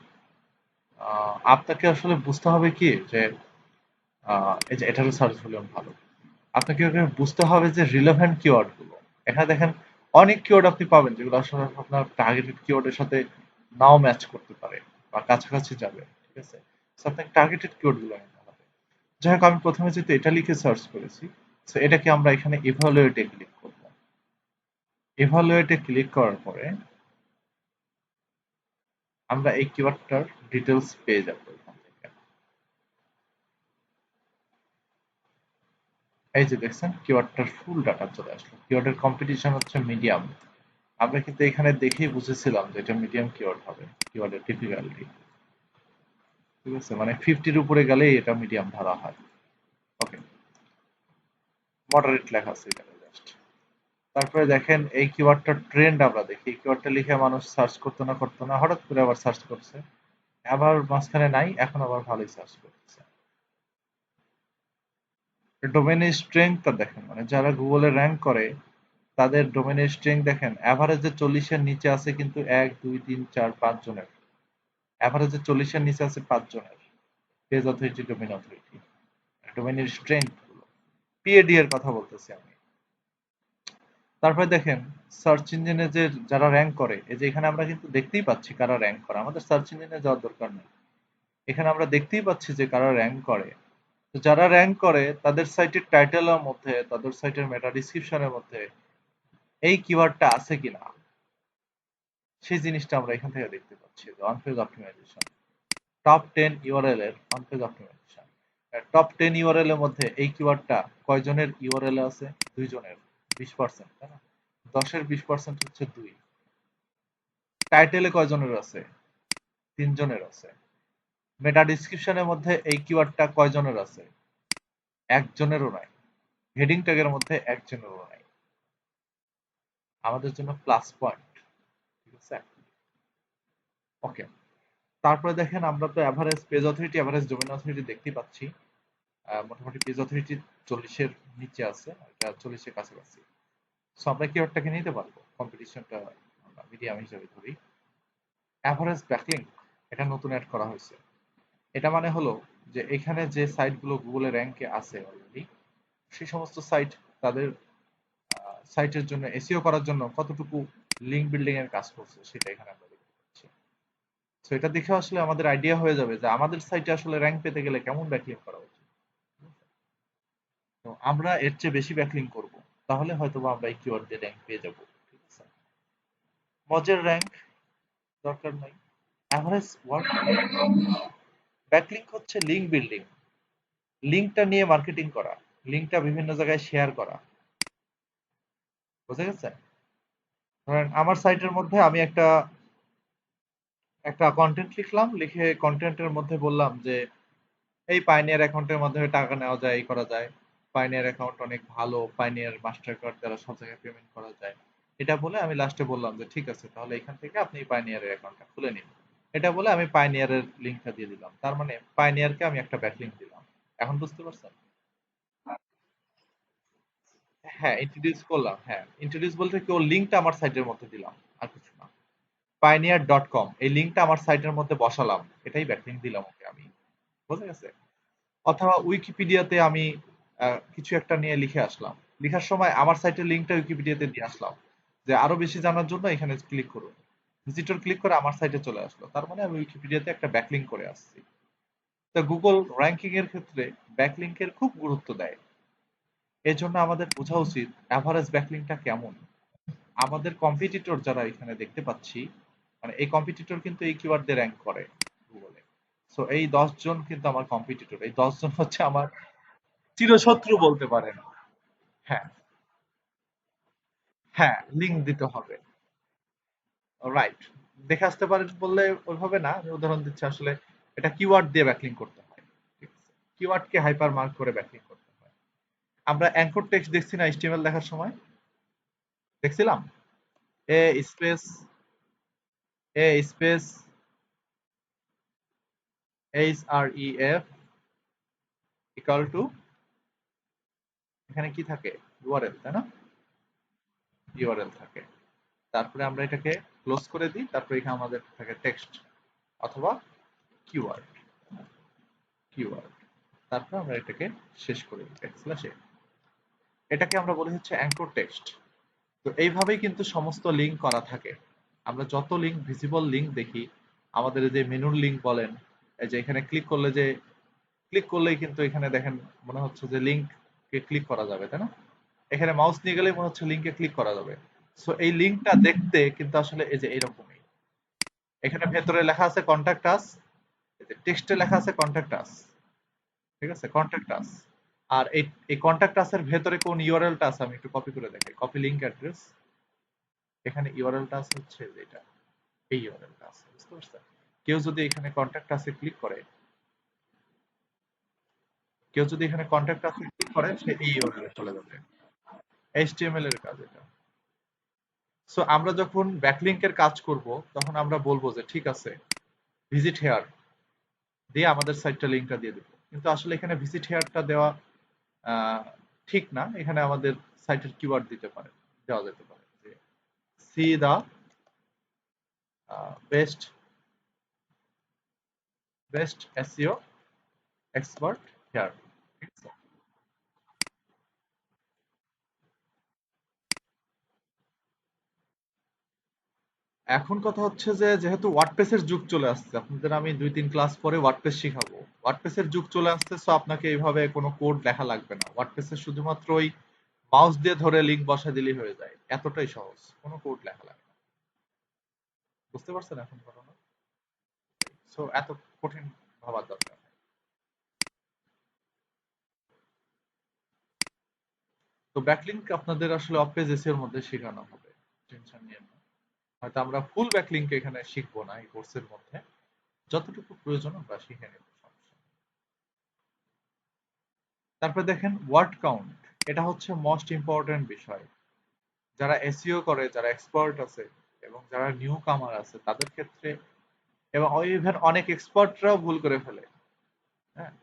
আপনাকে আসলে বুঝতে হবে কি যে এই যে এটারও সার্চ ভলিউম ভালো। আপনাকে ওখানে বুঝতে হবে যে রিলেভেন্ট কিওয়ার্ড গুলো। এখানে দেখেন অনেক কিওয়ার্ড আপনি পাবেন যেগুলো আসলে আপনার টার্গেটেড কিওয়ার্ডের সাথে নাও ম্যাচ করতে পারে বা কাছাকাছি যাবে। ঠিক আছে, তো আপনাকে টার্গেটেড কিওয়ার্ড গুলো নিতে হবে। যাই হোক, আমি প্রথমে যেহেতু এটা লিখে সার্চ করেছি, তো এটাকে আমরা এখানে ইভালুয়েটে ক্লিক করব। ইভালুয়েটে ক্লিক করার পরে আমরা এই কিওয়ার্ডটার ডিটেলস পেয়ে যাবো এখান থেকে। এই যে দেখছেন কিওয়ার্ডটার ফুল ডাটা চলে আসলো। কিওয়ার্ডের কম্পিটিশন হচ্ছে মিডিয়াম। আমরা কিন্তু এখানে দেখেই বুঝেছিলাম যে এটা মিডিয়াম কিওয়ার্ড হবে। কিওয়ার্ডের ডিফিকাল্টি, ঠিক আছে, মানে 50-র উপরে গেলেই এটা মিডিয়াম ধরা হয়। ওকে, মডারেট লেখা আছে এখানে জাস্ট। তারপরে দেখেন এই কিওয়ার্ডটার ট্রেন্ড আমরা দেখি। এই কিওয়ার্ডটা লিখে মানুষ সার্চ করতো না, হঠাৎ করে আবার সার্চ করছে, আবার মাঝখানে নাই, এখন আবার ভালোই সার্চ করতেছে। ডোমেইনের স্ট্রেংথটা দেখেন, মানে যারা গুগলে র্যাঙ্ক করে তাদের ডোমেনের স্ট্রেংথ দেখেন, অ্যাভারেজে 40-এর নিচে আছে কিন্তু 1, 2, 3, 4, 5 জনের। অ্যাভারেজে 40-এর নিচে আছে 5 জনের পেজ অথরিটি, ডোমেন অথরিটি, ডোমেনের স্ট্রেংথ গুলো। পিএডি এর কথা বলতেছি আমি। তারপরে দেখেন সার্চ ইঞ্জিনে যে যারা র্যাঙ্ক করে, এই যে এখানে আমরা কিন্তু দেখতেই পাচ্ছি কারা র্যাঙ্ক করে, আমাদের সার্চ ইঞ্জিনে যাওয়ার দরকার নেই, এখানে আমরা দেখতেই পাচ্ছি যে কারা র্যাঙ্ক করে। তো যারা র্যাঙ্ক করে তাদের সাইটের টাইটেলের মধ্যে, তাদের সাইটের মেটা ডিসক্রিপশনের মধ্যে এই কিওয়ার্ডটা আছে কিনা, সেই জিনিসটা আমরা এখান থেকে দেখতে পাচ্ছি। On page optimisation, top 10 URL এর on page optimisation. Top 10 URL এর মধ্যে এই কিওয়ার্ডটা কয়জনের ইউআরএল আছে? 2 জনের, 20%, তাই না? 10-এর 20% হচ্ছে 2। টাইটেলে কয়জনের আছে? 3 জনের আছে। মেটা ডিসক্রিপশনের মধ্যে এই কিওয়ার্ডটা কয়জনের আছে? 1 জনেরও নাই। হেডিং ট্যাগের মধ্যে 1 জনেরও নাই। আমাদের জন্য প্লাস পয়েন্ট, ঠিক আছে? ওকে, তারপরে দেখেন আমরা তো average page authority, average domain authority দেখতেই পাচ্ছি। মোটামুটি পেজ অথরিটি 40-এর নিচে আছে, এটা 40-এর কাছাকাছি। সো আমরা কিওয়ার্ডটাকে নিতে পারবো, কম্পিটিশনটা আমরা মিডিয়াম হিসেবে ধরি। এভারেজ ব্যাকলিংক, এটা নতুন অ্যাড করা হয়েছে। এটা মানে হলো যে এখানে যে সাইটগুলো গুগলে র্যাঙ্কে আছে অলরেডি, সেই সমস্ত সাইট তাদের সাইটের জন্য এসইও করার জন্য কতটুকু লিঙ্ক বিল্ডিং এর কাজ করছে সেটা এখানে আমরা দেখতে পাচ্ছি। সো এটা দেখে আসলে আমাদের আইডিয়া হয়ে যাবে যে আমাদের সাইটে আসলে র্যাঙ্ক পেতে গেলে কেমন ব্যাকলিং করা উচিত। তো আমরা এর চেয়ে বেশি ব্যাকলিং করব, তাহলে হয়তোবা আমরা এই কিওয়ার্ড দিয়ে র্যাঙ্ক পেয়ে যাব, ঠিক আছে? মজের র্যাঙ্ক দরকার নাই। এভারেজ ওয়ার্ড ব্যাকলিংক হচ্ছে লিঙ্ক বিল্ডিং, লিঙ্কটা নিয়ে মার্কেটিং করা, লিঙ্কটা বিভিন্ন জায়গায় শেয়ার করা, বুঝা গেছে? ধরেন আমার সাইটের মধ্যে আমি একটা একটা কন্টেন্ট লিখলাম, লিখে কন্টেন্টের মধ্যে বললাম যে এই পাইনিয়ার অ্যাকাউন্টের মাধ্যমে টাকা নেওয়া যায়, এই করা যায়, পাইনিয়ার অ্যাকাউন্ট অনেক ভালো, পাইনিয়ার মাস্টার কার্ড দ্বারা সব জায়গায় পেমেন্ট করা যায়। এটা বলে আমি লাস্টে বললাম যে ঠিক আছে, তাহলে এখান থেকে আপনি পাইনিয়ারের অ্যাকাউন্টটা খুলে নিন। এটা বলে আমি পাইনিয়ারের লিঙ্কটা দিয়ে দিলাম, তার মানে পাইনিয়ারকে আমি একটা ব্যাকলিঙ্ক দিলাম। এখন বুঝতে পারছেন? হ্যাঁ, ইন্ট্রোডিউস করলাম, হ্যাঁ ইন্ট্রোডিউস বলতে কি, ওর লিঙ্কটা আমার সাইটের মধ্যে দিলাম, আর কিছু না। pioneer.com এই লিঙ্কটা আমার সাইটের মধ্যে বসালাম, এটাই ব্যাকলিঙ্ক দিলাম ওকে আমি, বুঝা গেছে? অথবা উইকিপিডিয়াতে আমি কিছু একটা নিয়ে লিখে আসলাম, লিখার সময় আমার সাইটের লিঙ্কটা উইকিপিডিয়াতে দিয়ে আসলাম, যে আরো বেশি জানার জন্য এখানে ক্লিক করুন। ভিজিটর ক্লিক করে আমার সাইটে চলে আসলো, তার মানে আমি উইকিপিডিয়াতে একটা ব্যাকলিঙ্ক করে আসছি। তো গুগল র্যাঙ্কিং এর ক্ষেত্রে ব্যাকলিঙ্কের খুব গুরুত্ব দেয়। এর জন্য আমাদের বোঝা উচিত অ্যাভারেজ ব্যাকলিঙ্কটা কেমন। আমাদের কম্পিটিটর যারা এখানে দেখতে পাচ্ছি, মানে এই কম্পিটিটর কিন্তু এই কিওয়ার্ড দিয়ে র্যাঙ্ক করে গুগলে। সো এই 10 জন কিন্তু আমার কম্পিটিটর, এই 10 জন হচ্ছে আমার চিরশত্রু বলতে পারেন। হ্যাঁ, হ্যাঁ লিঙ্ক দিতে হবে, রাইট। দেখে আসতে পারেন বললে ওইভাবে না, আমি উদাহরণ দিচ্ছি। আসলে এটা কিওয়ার্ড দিয়ে ব্যাকলিং করতে হয়, ঠিক আছে? কিওয়ার্ডকে হাইপার মার্ক করে ব্যাকলিং করতে হয়। আমরা অ্যাঙ্কর টেক্সট দেখছি না এইচটিএমএল দেখার সময়, দেখছিলাম a space, a space href equal to, এখানে কি থাকে? ইউআরএল, তাই না? ইউআরএল থাকে। তারপরে আমরা এটাকে ক্লোজ করে দিই, তারপরে এখানে আমাদের থাকে টেক্সট অথবা কিওয়ার্ড, কিওয়ার্ড। তারপর আমরা এটাকে শেষ করে দিই, টেক্সট স্ল্যাশে। এটাকে আমরা বলি হচ্ছে অ্যাঙ্কর টেক্সট। তো এইভাবেই কিন্তু সমস্ত লিঙ্ক করা থাকে। আমরা যত লিঙ্ক, ভিজিবল লিঙ্ক দেখি, আমাদের এই যে মেনুর লিঙ্ক বলেন, এই যে এখানে ক্লিক করলে যে, ক্লিক করলেই কিন্তু এখানে দেখেন মনে হচ্ছে যে লিঙ্ককে ক্লিক করা যাবে, তাই না? এখানে মাউস নিয়ে গেলেই মনে হচ্ছে লিঙ্কে ক্লিক করা যাবে। সো এই লিঙ্কটা দেখতে কিন্তু আসলে এই যে এইরকমই। এখানে ভেতরে লেখা আছে কন্ট্যাক্ট আস, টেক্সটে লেখা আছে কন্ট্যাক্ট আস, ঠিক আছে? Contact us. আর এই কন্ট্যাক্ট আস এর ভেতরে কোন ইউআরএলটা আছে আমি একটু কপি করে দেখাই। কপি লিংক অ্যাড্রেস, এখানে ইউআরএলটা আছে হচ্ছে যেটা, এই ইউআরএলটা আছে, বুঝতে পারছেন? কেউ যদি এখানে কন্ট্যাক্ট আসে ক্লিক করে, কেউ যদি এখানে কন্ট্যাক্ট আসে ক্লিক করে, সে এই ইউআরএল চলে যাবে। এইচটিএমএল এর কাজ এটা। সো আমরা যখন ব্যাকলিংকের কাজ করব, তখন আমরা বলবো যে ঠিক আছে, ভিজিট হেয়ার দিয়ে আমাদের সাইটটা লিংকটা দিয়ে দেবো। কিন্তু আসলে এখানে ভিজিট হেয়ারটা দেওয়া ঠিক না, এখানে আমাদের সাইটের কিওয়ার্ড দিতে পারে। দেওয়া যেতে পারে যে see the best best SEO expert here. ঠিক আছে। এখন কথা হচ্ছে যে যেহেতু ওয়ার্ডপ্রেসের যুগ চলে আসছে, আপনাদের আমি 2-3 ক্লাস পরে ওয়ার্ডপ্রেস শিখাবো। ওয়ার্ডপ্রেসের যুগ চলে আসছে, সো আপনাকে এইভাবে কোনো কোড লেখা লাগবে না। ওয়ার্ডপ্রেসে শুধুমাত্র ওই মাউস দিয়ে ধরে লিঙ্ক বসা দিলেই হয়ে যায়, এতটাই সহজ, কোনো কোড লেখা লাগে না। বুঝতে পারছেন এখন ঘটনা? সো এত কঠিন ভাবার দরকার নেই। তো ব্যাকলিংক আপনাদের আসলে অফ পেজ এসিওর মধ্যে শেখানো হবে, টেনশন নিয়ে না। হয়তো আমরা ফুল ব্যাকলিংক এখানে শিখবো না এই কোর্সের মধ্যে, যতটুকু প্রয়োজন আমরা শিখে নেব, সমস্যা নেই। তারপর দেখেন ওয়ার্ড কাউন্ট, এটা হচ্ছে মোস্ট ইম্পর্টেন্ট বিষয়। যারা এসইও করে, যারা এক্সপার্ট আছে এবং যারা নিউ কামার আছে তাদের ক্ষেত্রে, এবং ইভেন অনেক এক্সপার্টরাও ভুল করে ফেলে। হ্যাঁ,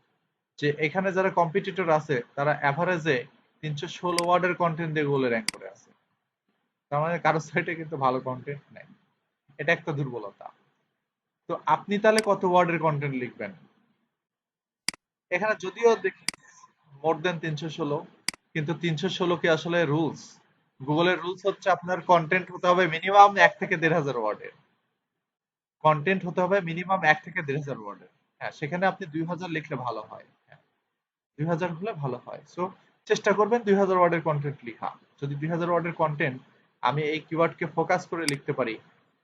যে এখানে যারা কম্পিটিটর আছে তারা এভারেজে 316 ওয়ার্ডের কন্টেন্ট দিয়ে গুগলে র্যাঙ্ক করে আছে। তার মানে কারো সাইটে কিন্তু ভালো কন্টেন্ট নেই, এটা একটা দুর্বলতা। তো আপনি তাহলে কত ওয়ার্ডের কন্টেন্ট লিখবেন? এখানে যদিও দেখি মোর দেন 316, কিন্তু 316 কি আসলে রুলস? গুগলের রুলস হচ্ছে আপনার কন্টেন্ট হতে হবে মিনিমাম 1 থেকে 1,500 ওয়ার্ডের। কন্টেন্ট হতে হবে মিনিমাম 1 থেকে 1,500 ওয়ার্ডের। হ্যাঁ, সেখানে আপনি 2,000 লিখলে ভালো হয়। হ্যাঁ, 2,000 হলে ভালো হয়। সো চেষ্টা করবেন 2,000 ওয়ার্ডের কন্টেন্ট লিখা। যদি 2,000 ওয়ার্ডের কন্টেন্ট আমি এই কিওয়ার্ডকে ফোকাস করে লিখতে পারি,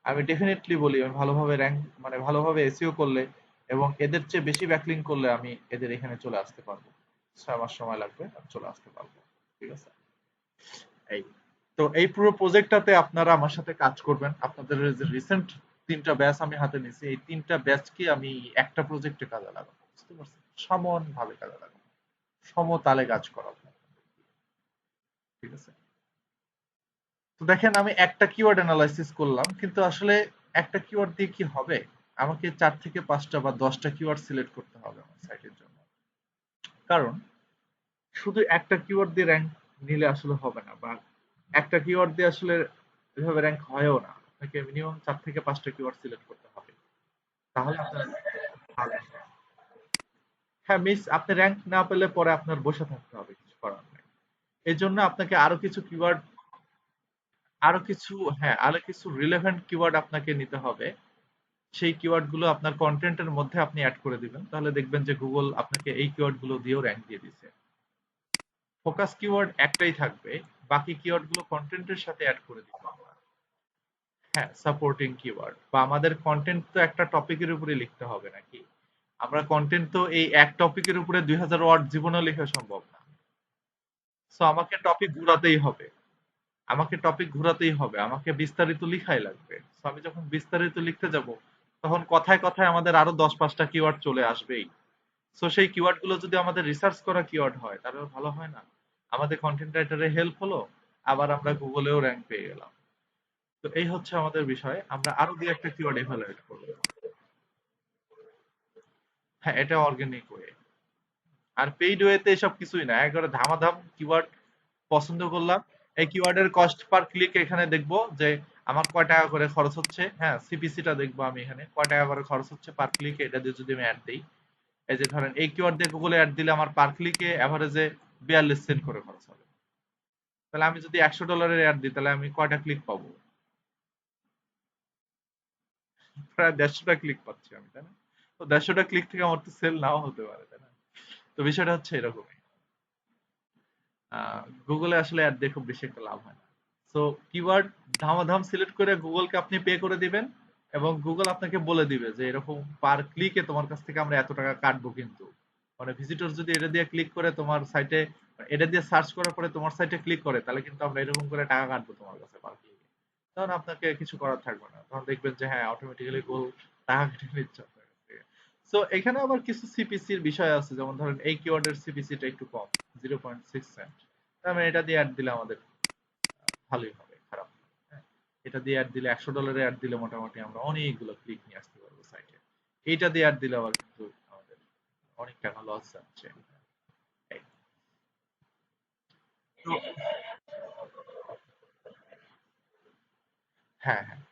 আমি ডেফিনেটলি বলি আমি ভালোভাবে র্যাঙ্ক, মানে ভালোভাবে এসইও করলে এবং এদের চেয়ে বেশি ব্যাকলিং করলে আমি এদের এখানে চলে আসতে পারবো। 6 মাস সময় লাগবে, আমি চলে আসতে পারবো। ঠিক আছে। এই তো এই পুরো প্রজেক্টটাতে আপনারা আমার সাথে কাজ করবেন। আপনাদের যে রিসেন্ট 3টা ব্যাচ আমি হাতে নিয়েছি, এই 3টা ব্যাচকে আমি একটা প্রজেক্টে কাজে লাগাবো। বুঝতে পারছেন? সমান ভাবে কাজে লাগাবো, সমতালে কাজ করাবো। ঠিক আছে। তো দেখেন আমি একটা কিওয়ার্ড অ্যানালাইসিস করলাম, কিন্তু আসলে একটা কিওয়ার্ড দিয়ে কি হবে? আমাকে 4 থেকে 5টা বা 10টা কিওয়ার্ড সিলেক্ট করতে হবে আমার সাইটের জন্য। কারণ শুধু একটা কিওয়ার্ড দিয়ে র্যাঙ্ক নিলে আসলে হবে না, বা একটা কিওয়ার্ড দিয়ে আসলে এভাবে র্যাঙ্ক হয়ও না। আপনাকে মিনিমাম 4 থেকে 5টা কিওয়ার্ড সিলেক্ট করতে হবে, তাহলে আপনার ভালো হবে। হ্যাঁ মিস, আপনি র্যাঙ্ক না পেলে পরে আপনার বসে থাকতে হবে, কিছু করার নেই। এই জন্য আপনাকে আরো কিছু কিওয়ার্ড, আরো কিছু, হ্যাঁ আরো কিছু রিলেভেন্ট কিওয়ার্ড আপনাকে নিতে হবে। সেই কিওয়ার্ড গুলো আপনার কন্টেন্টের মধ্যে আপনি অ্যাড করে দিবেন, তাহলে দেখবেন যে গুগল আপনাকে এই কিওয়ার্ড গুলো দিয়েও র্যাঙ্ক দিয়ে দিচ্ছে। ফোকাস কিওয়ার্ড একটাই থাকবে, বাকি কিওয়ার্ড গুলো কন্টেন্টের সাথে অ্যাড করে দিব আমরা। হ্যাঁ, সাপোর্টিং কিওয়ার্ড, বা আমাদের কন্টেন্ট তো একটা টপিকের উপরে লিখতে হবে নাকি? আমরা কন্টেন্ট তো এই এক টপিকের উপরে 2,000 ওয়ার্ড জীবনে লেখা সম্ভব না। সো আমাকে টপিক ঘুরাতেই হবে, আমাকে টপিক ঘুরাতেই হবে, আমাকে বিস্তারিত লিখাই লাগবে। সো আমি যখন বিস্তারিত লিখতে যাব, তখন কথায় কথায় আমাদের আরো 10-5টা কিওয়ার্ড চলে আসবেই। সো সেই কিওয়ার্ড গুলো যদি আমাদের রিসার্চ করা কিওয়ার্ড হয় তাহলে ভালো হয় না? আমাদের কন্টেন্ট রাইটারে হেল্প হলো, আবার আমরা গুগলেও র্যাঙ্ক পেয়ে গেলাম। তো এই হচ্ছে আমাদের বিষয়, আমরা আরো দুই একটা কিওয়ার্ড এভালুয়েট করবো। হ্যাঁ, এটা অর্গানিক ওয়ে। আর পেইড ওয়েতে এসব কিছুই না, একবারে ধামাধাম কিওয়ার্ড পছন্দ করলাম, এই কিওয়ার্ডের কস্ট পার ক্লিক এখানে দেখবো যে আমার কয় টাকা করে খরচ হচ্ছে। হ্যাঁ, সিপিসিটা দেখবো আমি এখানে কয় টাকা করে খরচ হচ্ছে পার ক্লিক, এটা দিয়ে যদি আমি অ্যাড দিই, এই যে ধরেন এই কিওয়ার্ড দিয়ে গুগলে অ্যাড দিলে আমার পার ক্লিকে এভারেজে 42 সেন্ট করে খরচ হবে। তাহলে আমি যদি $100 অ্যাড দিই তাহলে আমি কয়টা ক্লিক পাবো? প্রায় 150টা ক্লিক পাচ্ছি আমি, তাই না? তো 150টা ক্লিক থেকে আমার তো সেল নাও হতে পারে, তাই না? তো বিষয়টা হচ্ছে এরকমই। গুগলে আসলে অ্যাড দিয়ে খুব বেশি একটা লাভ হয় না। সো কিওয়ার্ড ধামাধাম সিলেক্ট করে গুগলকে আপনি পে করে দিবেন, এবং গুগল আপনাকে বলে দিবে যে এরকম পার ক্লিকে তোমার কাছ থেকে আমরা এত টাকা কাটবো। কিন্তু মানে ভিজিটর যদি এটা দিয়ে ক্লিক করে তোমার সাইটে, এটা দিয়ে সার্চ করার পরে তোমার সাইটে ক্লিক করে, তাহলে কিন্তু আমরা এরকম করে টাকা কাটবো তোমার কাছে পার ক্লিকে। তখন আপনাকে কিছু করার থাকবে না, তখন দেখবেন যে হ্যাঁ অটোমেটিক্যালি গুগল টাকা কেটে নিচ্ছে আপনার কাছ থেকে। সো এখানে আবার কিছু সিপিসির বিষয় আছে, যেমন ধরেন এই কিওয়ার্ডের সিপিসিটা একটু কম, 0.6 সেন্ট। আমি এটা দিয়ে অ্যাড দিলে আমাদের ভালোই হবে, খারাপ না। হ্যাঁ, এটা দিয়ে অ্যাড দিলে $100 অ্যাড দিলে মোটামুটি আমরা অনেকগুলো ক্লিক নিয়ে আসতে পারবো সাইটে। এইটা দিয়ে অ্যাড দিলে আবার কিন্তু আমাদের অনেক টাকা লস যাচ্ছে। এই। তো হ্যাঁ, হ্যাঁ।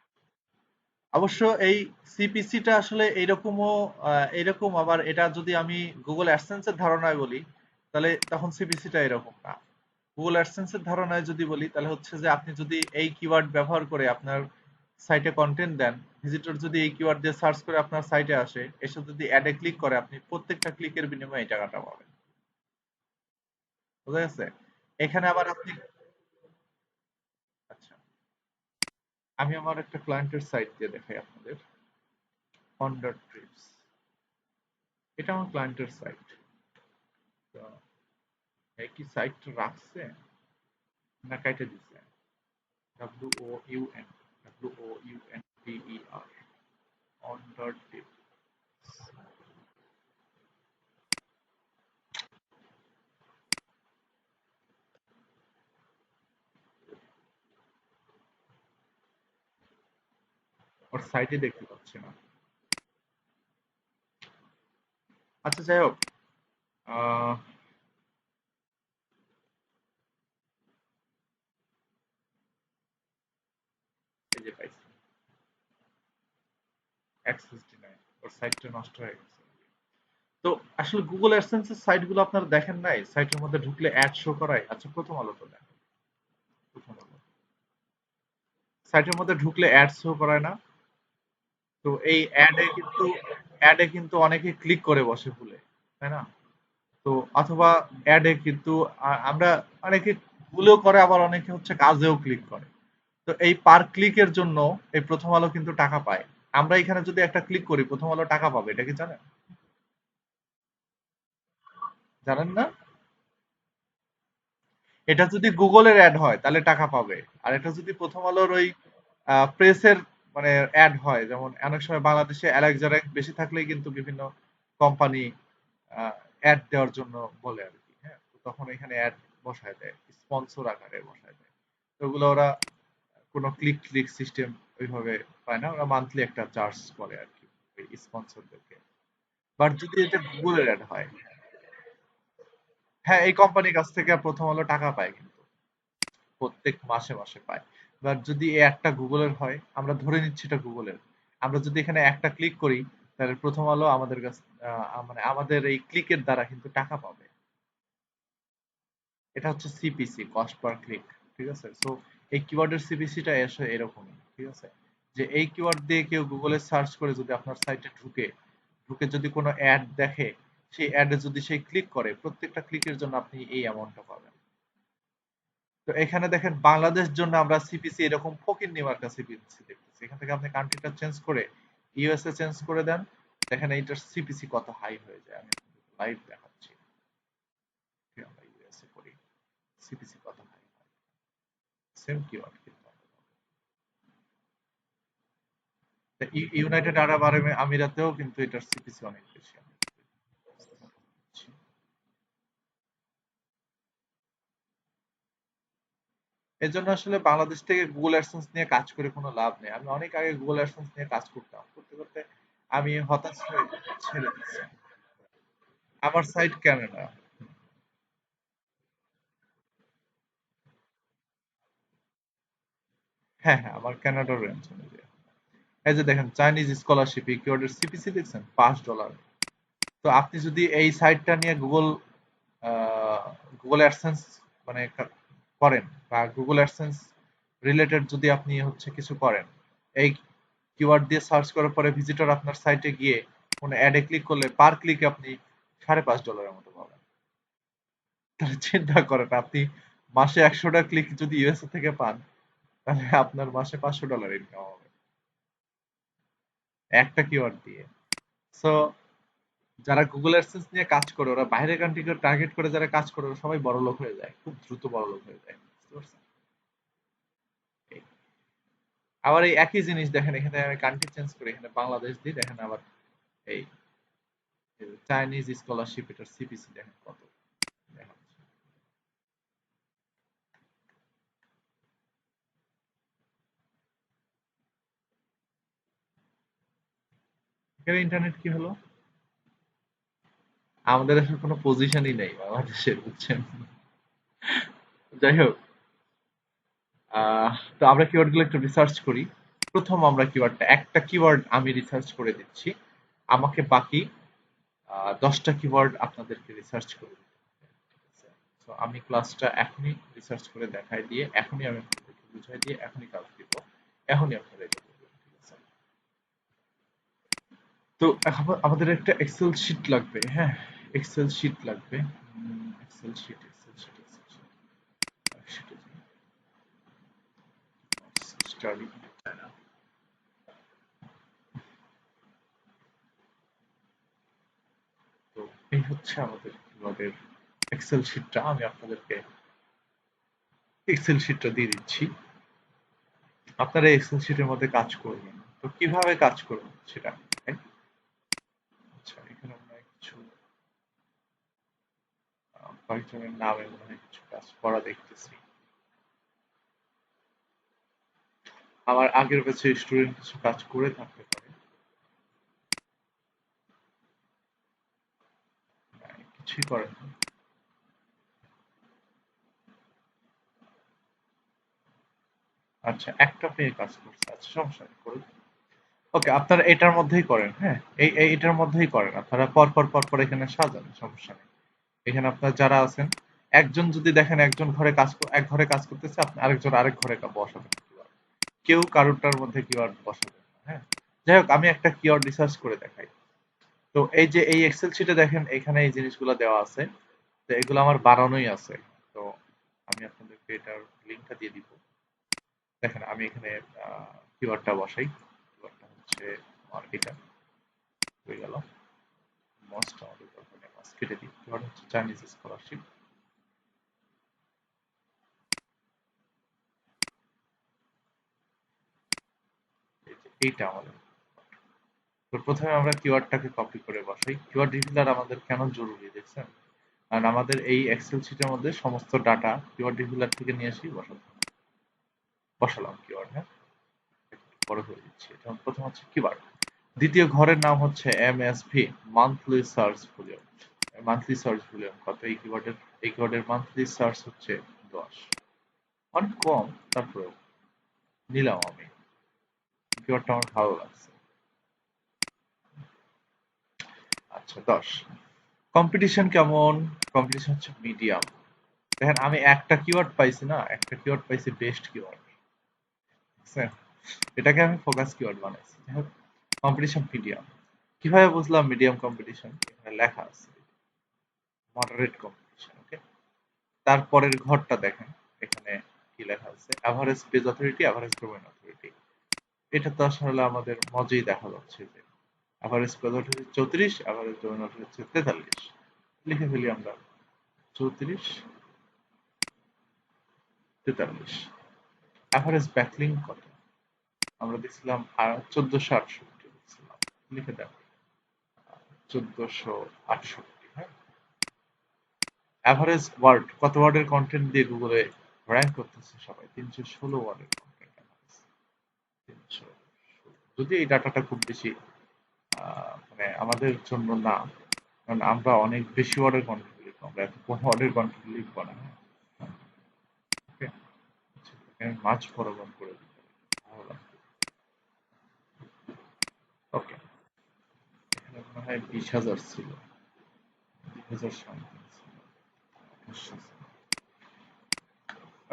অবশ্য এই সিপিসিটা আসলে এইরকমও এইরকম, আবার এটা যদি আমি গুগল অ্যাডসেন্সের ধারণায় বলি তাহলে তখন সিপিসিটা এরকম না। গুগল অ্যাডসেন্সের ধারণায় যদি বলি তাহলে হচ্ছে যে আপনি যদি এই কিওয়ার্ড ব্যবহার করে আপনার সাইটে কন্টেন্ট দেন, ভিজিটর যদি এই কিওয়ার্ড দিয়ে সার্চ করে আপনার সাইটে আসে, এসে যদি অ্যাডে ক্লিক করে, আপনি প্রত্যেকটা ক্লিকের বিনিময়ে এই টাকাটা পাবেন। বুঝা গেছে? এখানে আবার আপনি, আচ্ছা, আমি আমার একটা ক্লায়েন্টের সাইট দিয়ে দেখাই আপনাদের। অন ডট ট্রিপস, এটা আমার ক্লায়েন্টের সাইট। তো একই সাইট রাখছে না কাইটে দিছে? WOUN, WOUNDER, on dot tips. ওর সাইটে দেখতে পাচ্ছি না। আচ্ছা, যাই হোক, আহ, এই যে পাইছি X69, ওর সাইটটা নষ্ট হয়ে গেছে। তো আসলে গুগল অ্যাডসেন্স এর সাইট গুলো আপনারা দেখেন নাই? সাইটের মধ্যে ঢুকলে অ্যাড শো করায়। আচ্ছা, প্রথম আলো তো দেখেন। প্রথম আলো সাইটের মধ্যে ঢুকলে অ্যাড শো করায় না? তো এই অ্যাডে কিন্তু অনেকে ক্লিক করে বসে ভুলে, তাই না? তো অথবা অ্যাডে কিন্তু আমরা অনেকে ভুলেও করে, আবার অনেকে হচ্ছে কাজেও ক্লিক করে। তো এই পার ক্লিকের জন্য এই প্রথম আলো কিন্তু টাকা পায়। আমরা এখানে যদি একটা ক্লিক করি, প্রথম আলো টাকা পাবে, এটা কি জানেন? জানেন না? এটা যদি গুগলের অ্যাড হয় তাহলে টাকা পাবে। আর এটা যদি প্রথম আলোর ওই প্রেসের মানে অ্যাড হয়, যেমন অনেক সময় বাংলাদেশে অ্যালেক্সা র্যাঙ্ক বেশি থাকলেই কিন্তু বিভিন্ন কোম্পানি অ্যাড দেওয়ার জন্য বলে আর কি। হ্যাঁ, তো তখন এখানে অ্যাড বসায় দেয়, স্পন্সর আকারে বসায় দেয়। তো ওগুলো ওরা কোনো ক্লিক ক্লিক সিস্টেম ওইভাবে পায় না, ওরা মান্থলি একটা চার্জ করে আর কি ওই স্পন্সরদেরকে। বাট যদি এটা গুগলের অ্যাড হয়, হ্যাঁ, এই কোম্পানির কাছ থেকে প্রথম আলো টাকা পায় কিন্তু প্রত্যেক মাসে মাসে পায়। বাট যদি এই একটা গুগলের হয়, আমরা ধরে নিচ্ছি এটা গুগলের, আমরা যদি এখানে একটা ক্লিক করি তাহলে প্রথম আলো আমাদের কাছ মানে আমাদের এই ক্লিকের দ্বারা কিন্তু টাকা পাবে। এটা হচ্ছে সিপিসি, কস্ট পার ক্লিক। ঠিক আছে? সো এই কিওয়ার্ডের সিপিসিটা এসে এরকমই। ঠিক আছে? যে এই কিওয়ার্ড দিয়ে কেউ গুগলে সার্চ করে যদি আপনার সাইটে ঢুকে, ঢুকে যদি কোনো অ্যাড দেখে, সেই অ্যাডে যদি সে ক্লিক করে, প্রত্যেকটা ক্লিকের জন্য আপনি এই অ্যামাউন্টটা পাবেন। তো এখানে দেখেন বাংলাদেশ জন্য আমরা সিপিসি এরকম ফকিন্নি মার্কা সিপিসি দেখতেছি। এখান থেকে আপনি কান্ট্রিটা চেঞ্জ করে ইউএসএ চেঞ্জ করে দেন, দেখেন এইটার সিপিসি কত হাই হয়ে যায়। আমি লাইভ দেখাচ্ছি। আমরা ইউএসএ করি, সিপিসি কত হাই হয়। সেম কিওয়ার্ড কিন্তু। ইউনাইটেড আরব আমিরাতেও কিন্তু এটার সিপিসি অনেক বেশি। এই জন্য আসলে বাংলাদেশ থেকে গুগল অ্যাডসেন্স নিয়ে কাজ করে কোনো লাভ নেই। আমি অনেক আগে গুগল অ্যাডসেন্স নিয়ে কাজ করতাম, করতে করতে আমি হতাশ হয়ে ছেড়ে দিচ্ছি। আমার সাইট ক্যানাডা। হ্যাঁ, হ্যাঁ, আমার কানাডার রেঞ্জ অনুযায়ী। এই যে দেখেন চাইনিজ স্কলারশিপ, এই কিওয়ার্ডের সিপিসি দেখছেন $5। তো আপনি যদি এই সাইটটা নিয়ে গুগল অ্যাডসেন্স মানে করেন, বা গুগল অ্যাডসেন্স রিলেটেড যদি আপনি হচ্ছে কিছু করেন, এই কিওয়ার্ড দিয়ে সার্চ করার পরে ভিজিটর আপনার সাইটে গিয়ে কোনো অ্যাডে ক্লিক করলে পার ক্লিকে আপনি $5.5 মতো পাবেন। তাহলে চিন্তা করেন, আপনি মাসে 100টা ক্লিক যদি ইউএসএ থেকে পান, তাহলে আপনার মাসে $500 ইনকাম হবে একটা কিওয়ার্ড দিয়ে। সো যারা গুগল অ্যাডসেন্স নিয়ে কাজ করে, ওরা বাইরের কান্ট্রিকে টার্গেট করে যারা কাজ করে, ওরা সবাই বড়লোক হয়ে যায়, খুব দ্রুত বড়লোক হয়ে যায়। বুঝতে পারছেন? এই। আবার এই একই জিনিস দেখেন, এখানে আমি কান্ট্রি চেঞ্জ করি, এখানে বাংলাদেশ দিই, দেখেন আবার এই চাইনিজ স্কলারশিপ, এটার সিপিসি দেখেন কত দেখাচ্ছে। এখানে ইন্টারনেট কি হলো? আমাদের আসলে কোনো পজিশনই নেই বাংলাদেশের, বুঝছেন? যাই হোক, তো আমরা কিওয়ার্ড গুলো একটু রিসার্চ করি। প্রথম আমরা কিওয়ার্ডটা একটা কিওয়ার্ড আমি রিসার্চ করে দিচ্ছি, আমাকে বাকি 10টা কিওয়ার্ড আপনাদেরকে রিসার্চ করে দিতে হবে। ঠিক আছে? তো আমি ক্লাসটা এখনই রিসার্চ করে দেখাই দিয়ে এখনই আমি আপনাদেরকে বুঝাই দিয়ে এখনই কাজ দিব, এখনই আপনারা এটা করবেন। ঠিক আছে? তো আমাদের একটা এক্সেল শিট লাগবে। হ্যাঁ, এক্সেল শিট লাগবে। Excel sheet, Excel sheet, Excel sheet, study. তো এই হচ্ছে আমাদের এক্সেল শিটটা। আমি আপনাদেরকে এক্সেল শিটটা দিয়ে দিচ্ছি, আপনারা এক্সেল শিটের মধ্যে কাজ করবেন। তো কিভাবে কাজ করবেন সেটা দেখাই। আচ্ছা, এখানে আমরা কিছু কয়েকজনের নামে মনে হয় কিছু কাজ করা দেখতেছি। আমার আগের ব্যাচে স্টুডেন্ট কিছু কাজ করে থাকতে পারে, কিছুই করেন না। আচ্ছা, একটা পেয়ে কাজ করছে, আচ্ছা সমস্যা নেই, করুন। ওকে, আপনারা এটার মধ্যেই করেন। হ্যাঁ, এটার মধ্যেই করেন, আপনারা পর পর পর পর এখানে সাজান, সমস্যা নেই। এখানে আপনার যারা আছেন, একজন যদি দেখেন একজন ঘরে এক ঘরে কাজ করতেছে, আপনি আরেকজন আরেক ঘরে বসাবেন keyword। কেউ কারোরটার মধ্যে কিওয়ার্ড বসাবেন না। হ্যাঁ, যাই হোক, আমি একটা কিওয়ার্ড রিসার্চ করে দেখাই। তো এই যে এই এক্সেল শিটে দেখেন এখানে এই জিনিসগুলো দেওয়া আছে, তো এগুলো আমার বানানোই আছে। তো আমি আপনাদেরকে এটার লিঙ্কটা দিয়ে দিব। দেখেন আমি এখানে কিওয়ার্ডটা বসাই। কিওয়ার্ডটা হচ্ছে আমার এটা হয়ে গেল। মোস্ট আমাদের দরকার নেই, মাস্ট কেটে দিই। কিওয়ার্ড হচ্ছে চাইনিজ স্কলারশিপ। এইটা আমাদের। তো প্রথমে আমরা কিওয়ার্ডটাকে কপি করে বসাই। কিওয়ার্ড রিভিলার আমাদের কেন জরুরি দেখছেন? কারণ আমাদের এই এক্সেল শিটের মধ্যে সমস্ত ডাটা কিওয়ার্ড রিভিলার থেকে নিয়ে এসেই বসালাম কিওয়ার্ড। হ্যাঁ, বড় করে দিচ্ছি। এটা প্রথম হচ্ছে কিওয়ার্ড। দ্বিতীয় ঘরের নাম হচ্ছে MSV, monthly search volume. Monthly search volume কত এই কিওয়ার্ডের? এই কিওয়ার্ডের মান্থলি সার্চ হচ্ছে 10। অনেক কম, তারপরেও নিলাম আমি। কিওয়ার্ডটা আমার ভালো লাগছে। আচ্ছা, 10। কম্পিটিশন কেমন? কম্পিটিশন হচ্ছে মিডিয়াম। দেখেন আমি একটা কিওয়ার্ড পাইছি না, একটা কিওয়ার্ড পাইছি বেস্ট কিওয়ার্ড। বুঝছেন? এটাকে আমি ফোকাস কিওয়ার্ড বানাইছি। Competition medium. কিভাবে বুঝলাম মিডিয়াম কম্পিটিশন? এখানে লেখা আছে মডারেট কম্পিটিশন। ওকে, তারপরের ঘরটা দেখেন, এখানে কি লেখা আছে? Average page authority, average domain authority. এটা তো আসলে আমাদের মজাই দেখা যাচ্ছে যে average page authority 34, average domain authority হচ্ছে 43। লিখে ফেলি আমরা 34, 43। এভারেজ ব্যাকলিং কত? আমরা দেখছিলাম 1468 দেখছিলাম। লিখে দেন 1468। হ্যাঁ, এভারেজ ওয়ার্ড, কত ওয়ার্ডের কন্টেন্ট দিয়ে গুগলে র্যাঙ্ক করতেছে সবাই? 316 ওয়ার্ডের কন্টেন্ট। 316। যদি এই ডাটাটা খুব বেশি মানে আমাদের জন্য না, কারণ আমরা অনেক বেশি ওয়ার্ডের কন্টেন্ট লিখবো, আমরা এত কম ওয়ার্ডের কন্টেন্ট লিখবো না। ওকে, মাঝ বরাবর করে দিতে হবে। ভালো লাগবে। ওকে, এখানে মনে হয় 20,000 ছিল, 20,000 something ছিল।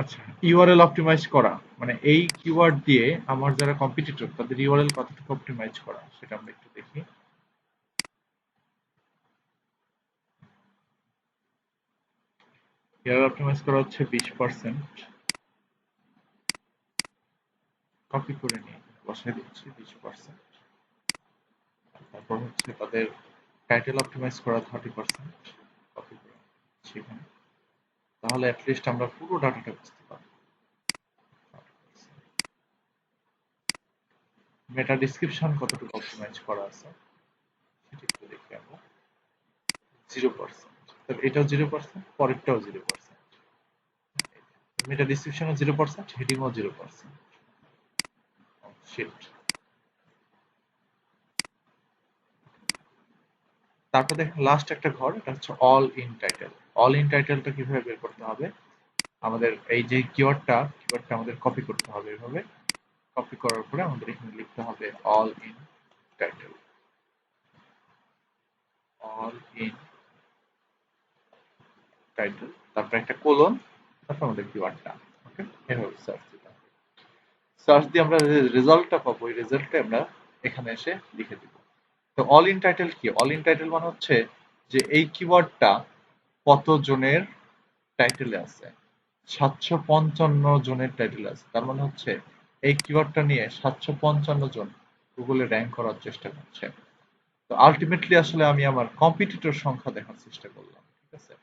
আচ্ছা, ইউআরএল অপটিমাইজ করা মানে এই কিওয়ার্ড দিয়ে আমার যারা কম্পিটিটর তাদের ইউআরএল কতটুকু অপটিমাইজ করা সেটা আমরা একটু দেখি। ইউআরএল অপটিমাইজ করা হচ্ছে 20%। কপি করে নিয়ে বসাই দিচ্ছি 20%। তারপর হচ্ছে তাদের টাইটেল অপটিমাইজ করা 30%। কপি করে নিচ্ছি এখানে। তাহলে অ্যাটলিস্ট আমরা পুরো ডাটাটা বুঝতে পারবো। মেটা ডিসক্রিপশন কতটুকু অপটিমাইজ করা আছে সেটা একটু দেখি আমরা। 0%। তবে এটাও 0%, পরেরটাও 0%। মেটা ডিসক্রিপশনও 0%, হেডিংও 0%। শিট। তারপর দেখেন লাস্ট একটা ঘর, এটা হচ্ছে all in title. All in টাইটেলটা কিভাবে বের করতে হবে? আমাদের এই যে কিওয়ার্ডটা আমাদের কপি করতে হবে এভাবে। কপি করার পরে আমাদের এখানে লিখতে হবে all in title, all in title, তারপরে একটা কোলন, তারপর আমাদের কিওয়ার্ডটা। ওকে, এভাবে সার্চ দিতে হবে। সার্চ দিয়ে আমরা যে রেজাল্টটা পাবো, ওই রেজাল্টটা আমরা এখানে এসে লিখে দিব। তো অল ইন টাইটেল কি? অল ইন টাইটেল মানে হচ্ছে যে এই কিওয়ার্ডটা কত জনের টাইটেলে আছে। ৭৫৫ জনের টাইটেল আছে। তার মানে হচ্ছে এই কিওয়ার্ডটা নিয়ে ৭৫৫ জন গুগলে র্যাঙ্ক করার চেষ্টা করছে। তো আলটিমেটলি আসলে আমি আমার কম্পিটিটর সংখ্যা দেখার চেষ্টা করলাম। ঠিক আছে?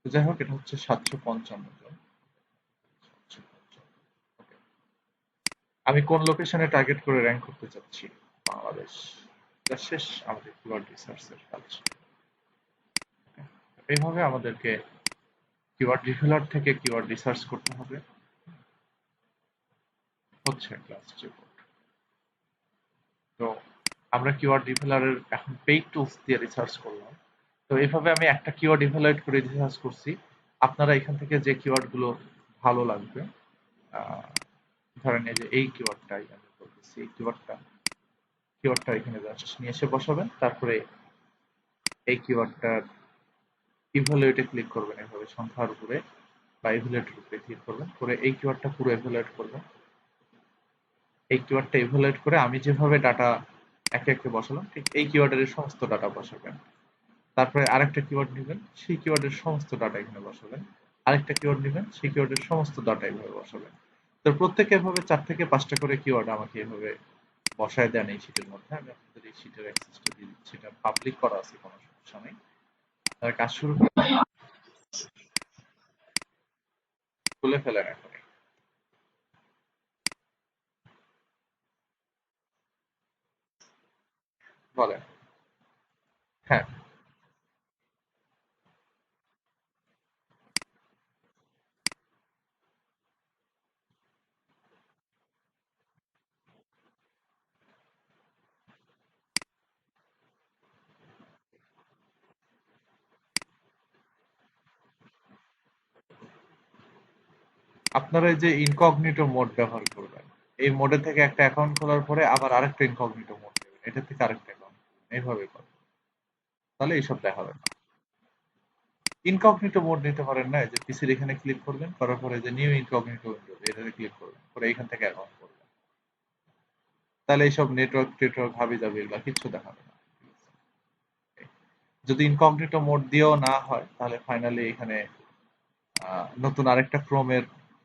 তো যাই হোক, এটা হচ্ছে ৭৫৫ জন। ৭৫৫। ওকে। আমি কোন লোকেশনে টার্গেট করে র্যাঙ্ক করতে চাচ্ছি? বাংলাদেশ। এটা শেষ আমাদের কিওয়ার্ড রিসার্চের কাজ। এইভাবে আমাদেরকে কিওয়ার্ড রিভিউলার থেকে কিওয়ার্ড রিসার্চ করতে হবে। হচ্ছে ক্লাস রিপোর্ট। তো আমরা কিওয়ার্ড রিভিউলারের এখন পেইড টুলস দিয়ে রিসার্চ করলাম। তো এইভাবে আমি একটা কিওয়ার্ড ইভালুয়েট করে রিসার্চ করছি। আপনারা এখান থেকে যে কিওয়ার্ড গুলো ভালো লাগবে, আহ, ধরেন এই যে এই কিওয়ার্ডটাই আমি বলতেছি, এই কিওয়ার্ডটা এখানে জাস্ট নিয়ে এসে বসাবেন। তারপরে এই কিওয়ার্ডটার ইভালুয়েটে ক্লিক করবেন, এভাবে সংখ্যার উপরে বা ইভালুয়েটের উপরে ক্লিক করবেন, করে এই কিওয়ার্ডটা পুরো ইভালুয়েট করবেন। এই কিওয়ার্ডটা ইভালুয়েট করে আমি যেভাবে ডাটা একে একে বসালাম, ঠিক এই কিওয়ার্ডের সমস্ত ডাটা বসাবেন। তারপরে আরেকটা কিওয়ার্ড নেবেন, সেই কিওয়ার্ডের সমস্ত ডাটা এখানে বসাবেন। আরেকটা কিওয়ার্ড নেবেন, সেই কিওয়ার্ডের সমস্ত ডাটা এভাবে বসাবেন। তো প্রত্যেকে এভাবে ৪ থেকে ৫টা করে কিওয়ার্ড আমাকে এভাবে বসায় দেন এই শীটের মধ্যে। আমি আপনাদের এই শীটের অ্যাক্সেসটা দিয়ে দিচ্ছি। এটা পাবলিক করা আছে, কোনো সমস্যা নেই। আপনারা কাজ শুরু খুলে ফেলেন এখন। বলেন। হ্যাঁ, আপনারা এই যে ইনকগনিটো মোড ব্যবহার করবেন, এই মোডে থেকে একটা অ্যাকাউন্ট খোলার পরে আবার আরেকটা ইনকগনিটো মোড নেবেন, এটা থেকে আরেকটা অ্যাকাউন্ট, এইভাবে করবেন। তাহলে এইসব দেখাবে না। ইনকগনিটো মোড নিতে পারেন না, এই যে পিসির এখানে ক্লিক করবেন, করার পরে যে নিউ ইনকগনিটো উইন্ডো এটাতে ক্লিক করবেন, করে এখান থেকে অ্যাকাউন্ট করবেন। তাহলে এইসব নেটওয়ার্ক টেটওয়ার্ক হাবি জাবি এগুলা কিচ্ছু দেখাবে না। যদি ইনকগনিটো মোড দিয়েও না হয়, তাহলে ফাইনালি এখানে নতুন আরেকটা ক্রোমের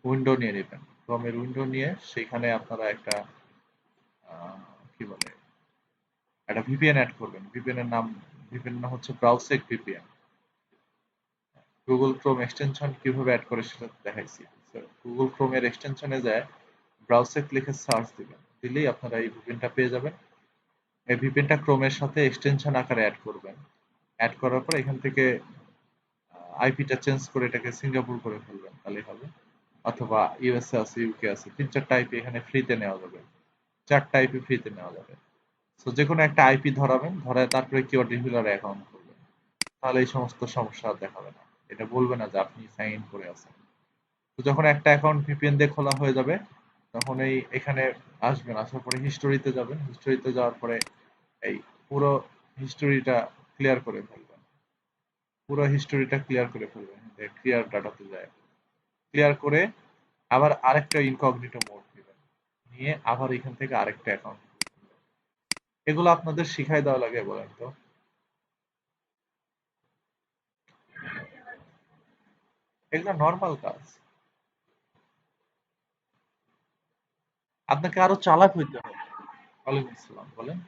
উইন্ডো নিয়ে নেবেন। ক্রোমের উইন্ডো নিয়ে সেখানে আপনারা একটা কি বলে, একটা ভিপিএন অ্যাড করবেন। ভিপিএন এর নাম, ভিপিএন নাম হচ্ছে ব্রাউসেক ভিপিএন। গুগল ক্রোম এক্সটেনশন কিভাবে অ্যাড করে সেটা দেখাইছি। গুগল ক্রোমের এক্সটেনশনে যায় ব্রাউসেক লিখে সার্চ দিবেন, দিলেই আপনারা এই ভিপিএনটা পেয়ে যাবেন। এই ভিপিএনটা ক্রোমের সাথে এক্সটেনশন আকারে অ্যাড করবেন। অ্যাড করার পর এখান থেকে আইপিটা চেঞ্জ করে এটাকে সিঙ্গাপুর করে ফেলবেন, তাহলেই হবে। অথবা ইউএসএ আছে, ইউকে আছে, ৩-৪টা আইপি এখানে ফ্রিতে নেওয়া যাবে। ৪টা আইপি ফ্রিতে নেওয়া যাবে। সো যেকোনো একটা আইপি ধরাবেন, ধরায় তারপরে কিওয়ার্ড রিভিউলার অ্যাকাউন্ট করবেন। তাহলে এই সমস্ত সমস্যা আর দেখাবে না। এটা বলবে না যে আপনি সাইন ইন করে আছেন। তো যখন একটা অ্যাকাউন্ট ভিপিএন দিয়ে খোলা হয়ে যাবে, তখন এই এখানে আসবেন, আসার পরে হিস্টোরিতে যাবেন। হিস্টোরিতে যাওয়ার পরে এই পুরো হিস্টোরিটা ক্লিয়ার করে ফেলবেন। পুরো হিস্টোরিটা ক্লিয়ার করে ফেলবেন। ক্লিয়ার ডাটাতে যায়। ক্লিয়ার করে আবার আরেকটা ইনকগনিটো মোড দিবেন। নিয়ে আবার এখান থেকে আরেকটা অ্যাকাউন্ট। এগুলো আপনাদের শিখাই দেওয়া লাগে বলেন তো? এগুলো নরমাল কাজ। আপনাকে আরো চালাক হইতে হবে। ওয়ালাইকুম আসসালাম, বলেন।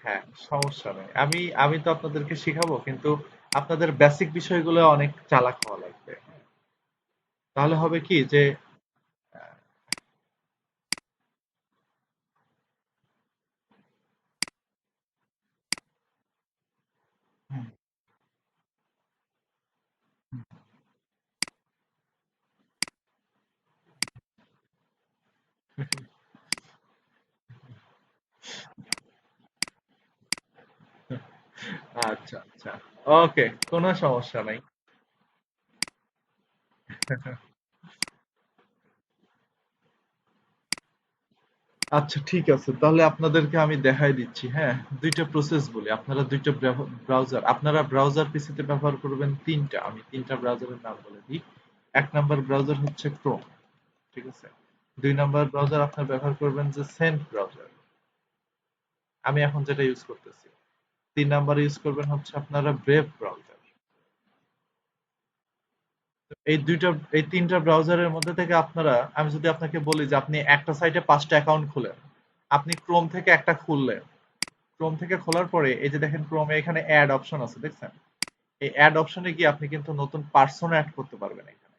হ্যাঁ, সমস্যা নেই। আমি আমি তো আপনাদেরকে শিখাবো, কিন্তু আপনাদের বেসিক বিষয়গুলো অনেক চালাক হওয়া লাগবে। তাহলে হবে কি যে আচ্ছা আচ্ছা, ওকে, কোনো সমস্যা নাই। আচ্ছা ঠিক আছে, তাহলে আপনাদেরকে আমি দেখাই দিচ্ছি। হ্যাঁ, দুইটা প্রসেস বলি। আপনারা দুইটা ব্রাউজার, আপনারা ব্রাউজার পিসিতে ব্যবহার করবেন তিনটা। আমি তিনটা ব্রাউজারের নাম বলে দিই। এক নাম্বার ব্রাউজার হচ্ছে ক্রোম, ঠিক আছে। দুই নাম্বার ব্রাউজার আপনার ব্যবহার করবেন যে সেন্ট ব্রাউজার, আমি এখন যেটা ইউজ করতেছি। তিন নাম্বার ইউজ করবেন হচ্ছে আপনারা ব্রেভ ব্রাউজার। এই দুইটা, এই তিনটা ব্রাউজারের মধ্যে থেকে আপনারা, আমি যদি আপনাকে বলি যে আপনি একটা সাইটে 5টা অ্যাকাউন্ট খুলেন, আপনি ক্রোম থেকে একটা খুললেন। ক্রোম থেকে খোলার পরে এই যে দেখেন ক্রোমে এখানে অ্যাড অপশন আছে, দেখছেন? এই অ্যাড অপশনে গিয়ে আপনি কিন্তু নতুন পার্সন অ্যাড করতে পারবেন এখানে।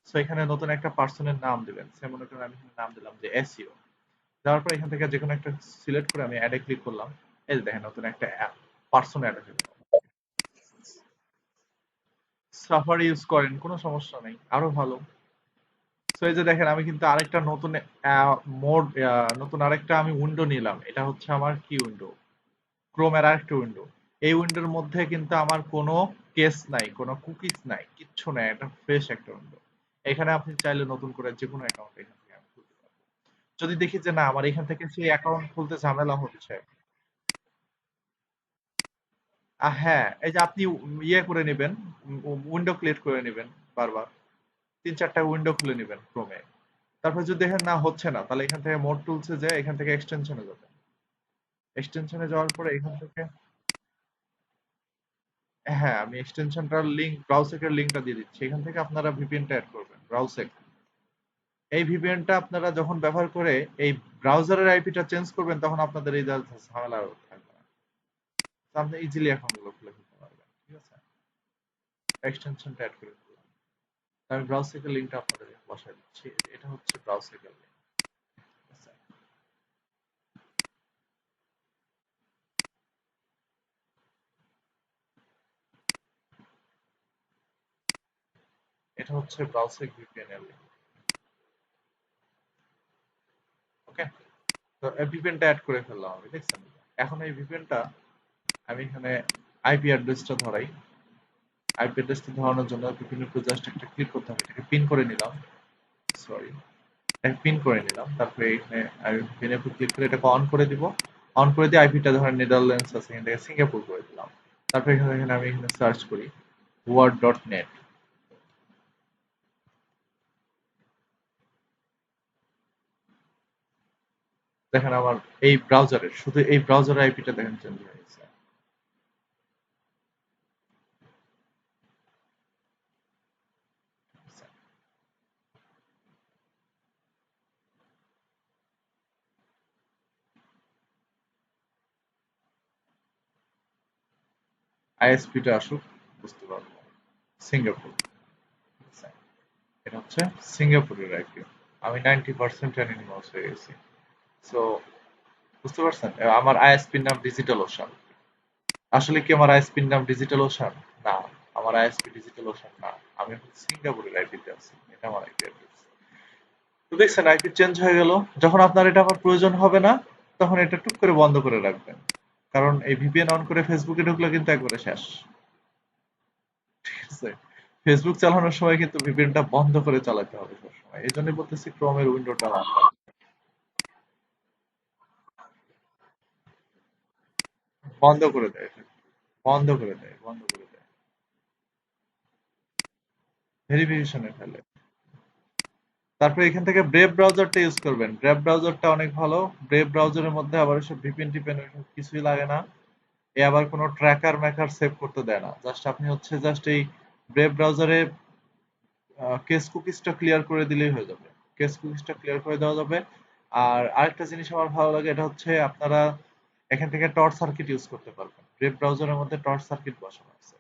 সো এখানে নতুন একটা পার্সনের নাম দিবেন। সে মনে করেন আমি এখানে নাম দিলাম যে এসইও। দেওয়ার পর এখান থেকে যে কোনো একটা সিলেক্ট করে আমি অ্যাডে ক্লিক করলাম। এই যে দেখেন নতুন একটা পার্সন অ্যাড হয়ে গেল। সাফারি ইউজ করেন, কোনো সমস্যা নেই, আরো ভালো। সো এই যে দেখেন আমি কিন্তু আরেকটা নতুন মোড, নতুন আরেকটা আমি উইন্ডো নিলাম। এটা হচ্ছে আমার কি উইন্ডো, ক্রোমের আরেকটা উইন্ডো। এই উইন্ডোর মধ্যে কিন্তু আমার কোনো কেস নাই, কোনো কুকিজ নাই, কিচ্ছু নাই। এটা ফ্রেশ একটা উইন্ডো। এখানে আপনি চাইলে নতুন করে যে কোনো অ্যাকাউন্ট এখান থেকে আমি খুলতে পারবো। যদি দেখি যে না আমার এখান থেকে সেই অ্যাকাউন্ট খুলতে ঝামেলা হচ্ছে, হ্যাঁ, এই যে আপনি ইয়ে করে নেবেন, উইন্ডো ক্রিয়েট করে নেবেন বারবার, 3-4টা উইন্ডো খুলে নেবেন ক্রোমে। তারপর যদি দেখেন না হচ্ছে না, তাহলে এখান থেকে মোড টুলসে যায়, এখান থেকে এক্সটেনশনে যাবেন। এক্সটেনশনে যাওয়ার পরে এখান থেকে, হ্যাঁ, আমি এক্সটেনশনটার লিংক, ব্রাউসেকের লিংকটা দিয়ে দিচ্ছি। এখান থেকে আপনারা ভিপিএনটা অ্যাড করবেন, ব্রাউসেক। এই ভিপিএনটা আপনারা যখন ব্যবহার করে এই ব্রাউজারের আইপিটা চেঞ্জ করবেন, তখন আপনাদের এই ঝামেলা আর থাকবে না। তো আপনি ইজিলি অ্যাকাউন্টগুলো খুলে ফেলতে পারবেন, ঠিক আছে। এক্সটেনশনটা অ্যাড করে দিলাম। আমি ব্রাউসেকের লিংকটা আপনাদের বসায় দিচ্ছি। এটা হচ্ছে ব্রাউসেকের লিংক, ঠিক আছে। এটা হচ্ছে ব্রাউসেক ভিপিএন এর লিংক, ওকে। তো ভিপিএনটা অ্যাড করে ফেললাম আমি, দেখছেন? এখন এই ভিপিএনটা আমি এখানে আইপি অ্যাড্রেসটা ধরাই। আইপি অ্যাড্রেসটা ধরানোর জন্য ভিপিএন এর উপর জাস্ট একটা ক্লিক করতে হবে। এটাকে পিন করে নিলাম, সরি, এটাকে পিন করে নিলাম। তারপরে এখানে আমি ভিপিএন এর উপর ক্লিক করে এটাকে অন করে দিব। অন করে দিয়ে আইপিটা ধরেন নেদারল্যান্ডস আছে, এখানে সিঙ্গাপুর করে দিলাম। তারপরে এখানে আমি এখানে সার্চ করি word.net। দেখেন আমার এই ব্রাউজারের, শুধু এই ব্রাউজারের আইপিটা দেখেন চেঞ্জ হয়ে গেছে। আইএসপিটা আসুক, বুঝতে পারবো। সিঙ্গাপুর, আচ্ছা, এটা হচ্ছে সিঙ্গাপুরের আইপি। আমি 90% অ্যানিমাস হয়ে গেছি। সো বুঝতে পারছেন, আমার আইএসপির নাম ডিজিটাল ওশান। আসলে কি আমার আইএসপির নাম ডিজিটাল ওশান? না, আমার আইএসপি ডিজিটাল ওশান না। আমি এখন সিঙ্গাপুরের আইপিতে আছি, এটা আমার আইপি অ্যাড্রেস। তো দেখছেন আইপি চেঞ্জ হয়ে গেল। যখন আপনার এটা আবার প্রয়োজন হবে না, তখন এটা টুক করে বন্ধ করে রাখবেন। কারণ এই ভিপিএন অন করে ফেসবুকে ঢুকলে কিন্তু একবারে শেষ, ঠিক আছে। ফেসবুক চালানোর সময় কিন্তু ভিপিএনটা বন্ধ করে চালাতে হবে সবসময়। এই জন্য বলতেছি ক্রোমের উইন্ডোটা অন। বন্ধ করে দেয়, বন্ধ করে দেয়, বন্ধ করে দেয়, ভেরিফিকেশনে ফেলে। তারপরে এখান থেকে ব্রেভ ব্রাউজারটা ইউজ করবেন। ব্রেভ ব্রাউজারটা অনেক ভালো। ব্রেভ ব্রাউজারের মধ্যে আবার এসব ভিপিএন টিপেন ওইসব কিছুই লাগে না। এ আবার কোনো ট্র্যাকার ম্যাকার সেভ করতে দেয় না। জাস্ট আপনি হচ্ছে জাস্ট এই ব্রেভ ব্রাউজারে কেস কুকিজটা ক্লিয়ার করে দিলেই হয়ে যাবে। কেস কুকিজটা ক্লিয়ার করে দেওয়া যাবে। আর আরেকটা জিনিস আমার ভালো লাগে, এটা হচ্ছে আপনারা এখান থেকে টর্চ সার্কিট ইউজ করতে পারবেন। ব্রেভ ব্রাউজারের মধ্যে টর্চ সার্কিট বসানো আছে।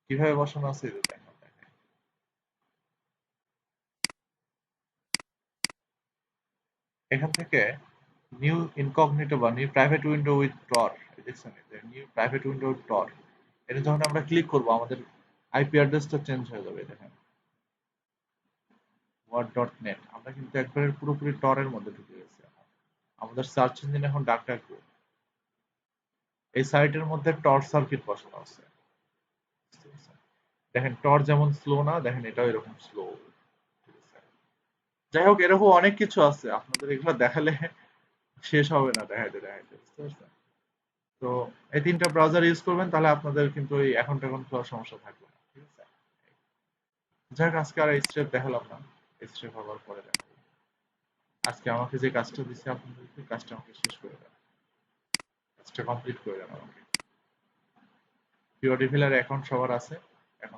কিভাবে বসানো আছে এই যে দেখেন। এখান থেকে নিউ ইনকগনিটো বা নিউ প্রাইভেট উইন্ডো উইথ টর, দেখছেন এই যে নিউ প্রাইভেট উইন্ডো উইথ টর, এটা যখন আমরা ক্লিক করব আমাদের আইপি অ্যাড্রেসটা চেঞ্জ হয়ে যাবে। দেখেন word.net, আমরা কিন্তু একবারে পুরোপুরি টরের মধ্যে ঢুকে গেছি এখন। আমাদের সার্চ ইঞ্জিন এখন ডাকটাক। এই সাইটের মধ্যে টর্চ সার্কিট বসানো আছে। বুঝতে পারছেন? দেখেন টর্চ যেমন স্লো না, দেখেন এটাও এরকম স্লো। ঠিক আছে? যাই হোক, এরকম অনেক কিছু আছে, আপনাদের এগুলো দেখালে শেষ হবে না দেখাইতে দেখাইতে। বুঝতে পারছেন? তো এই ৩ টা ব্রাউজার ইউজ করবেন, তাহলে আপনাদের কিন্তু এই অ্যাকাউন্ট খোলার সমস্যা থাকবে না। ঠিক আছে? যাই হোক, আজকে আর স্টেপ দেখালাম না। স্টেপ হবার পরে দেখাবো। আজকে আমাকে যে কাজটা দিচ্ছে আপনাদেরকে, কাজটা আমাকে শেষ করে দেন। কাজটা কমপ্লিট করে দেন আমাকে। পিওর ডিভিলার অ্যাকাউন্ট সবার আছে? এখন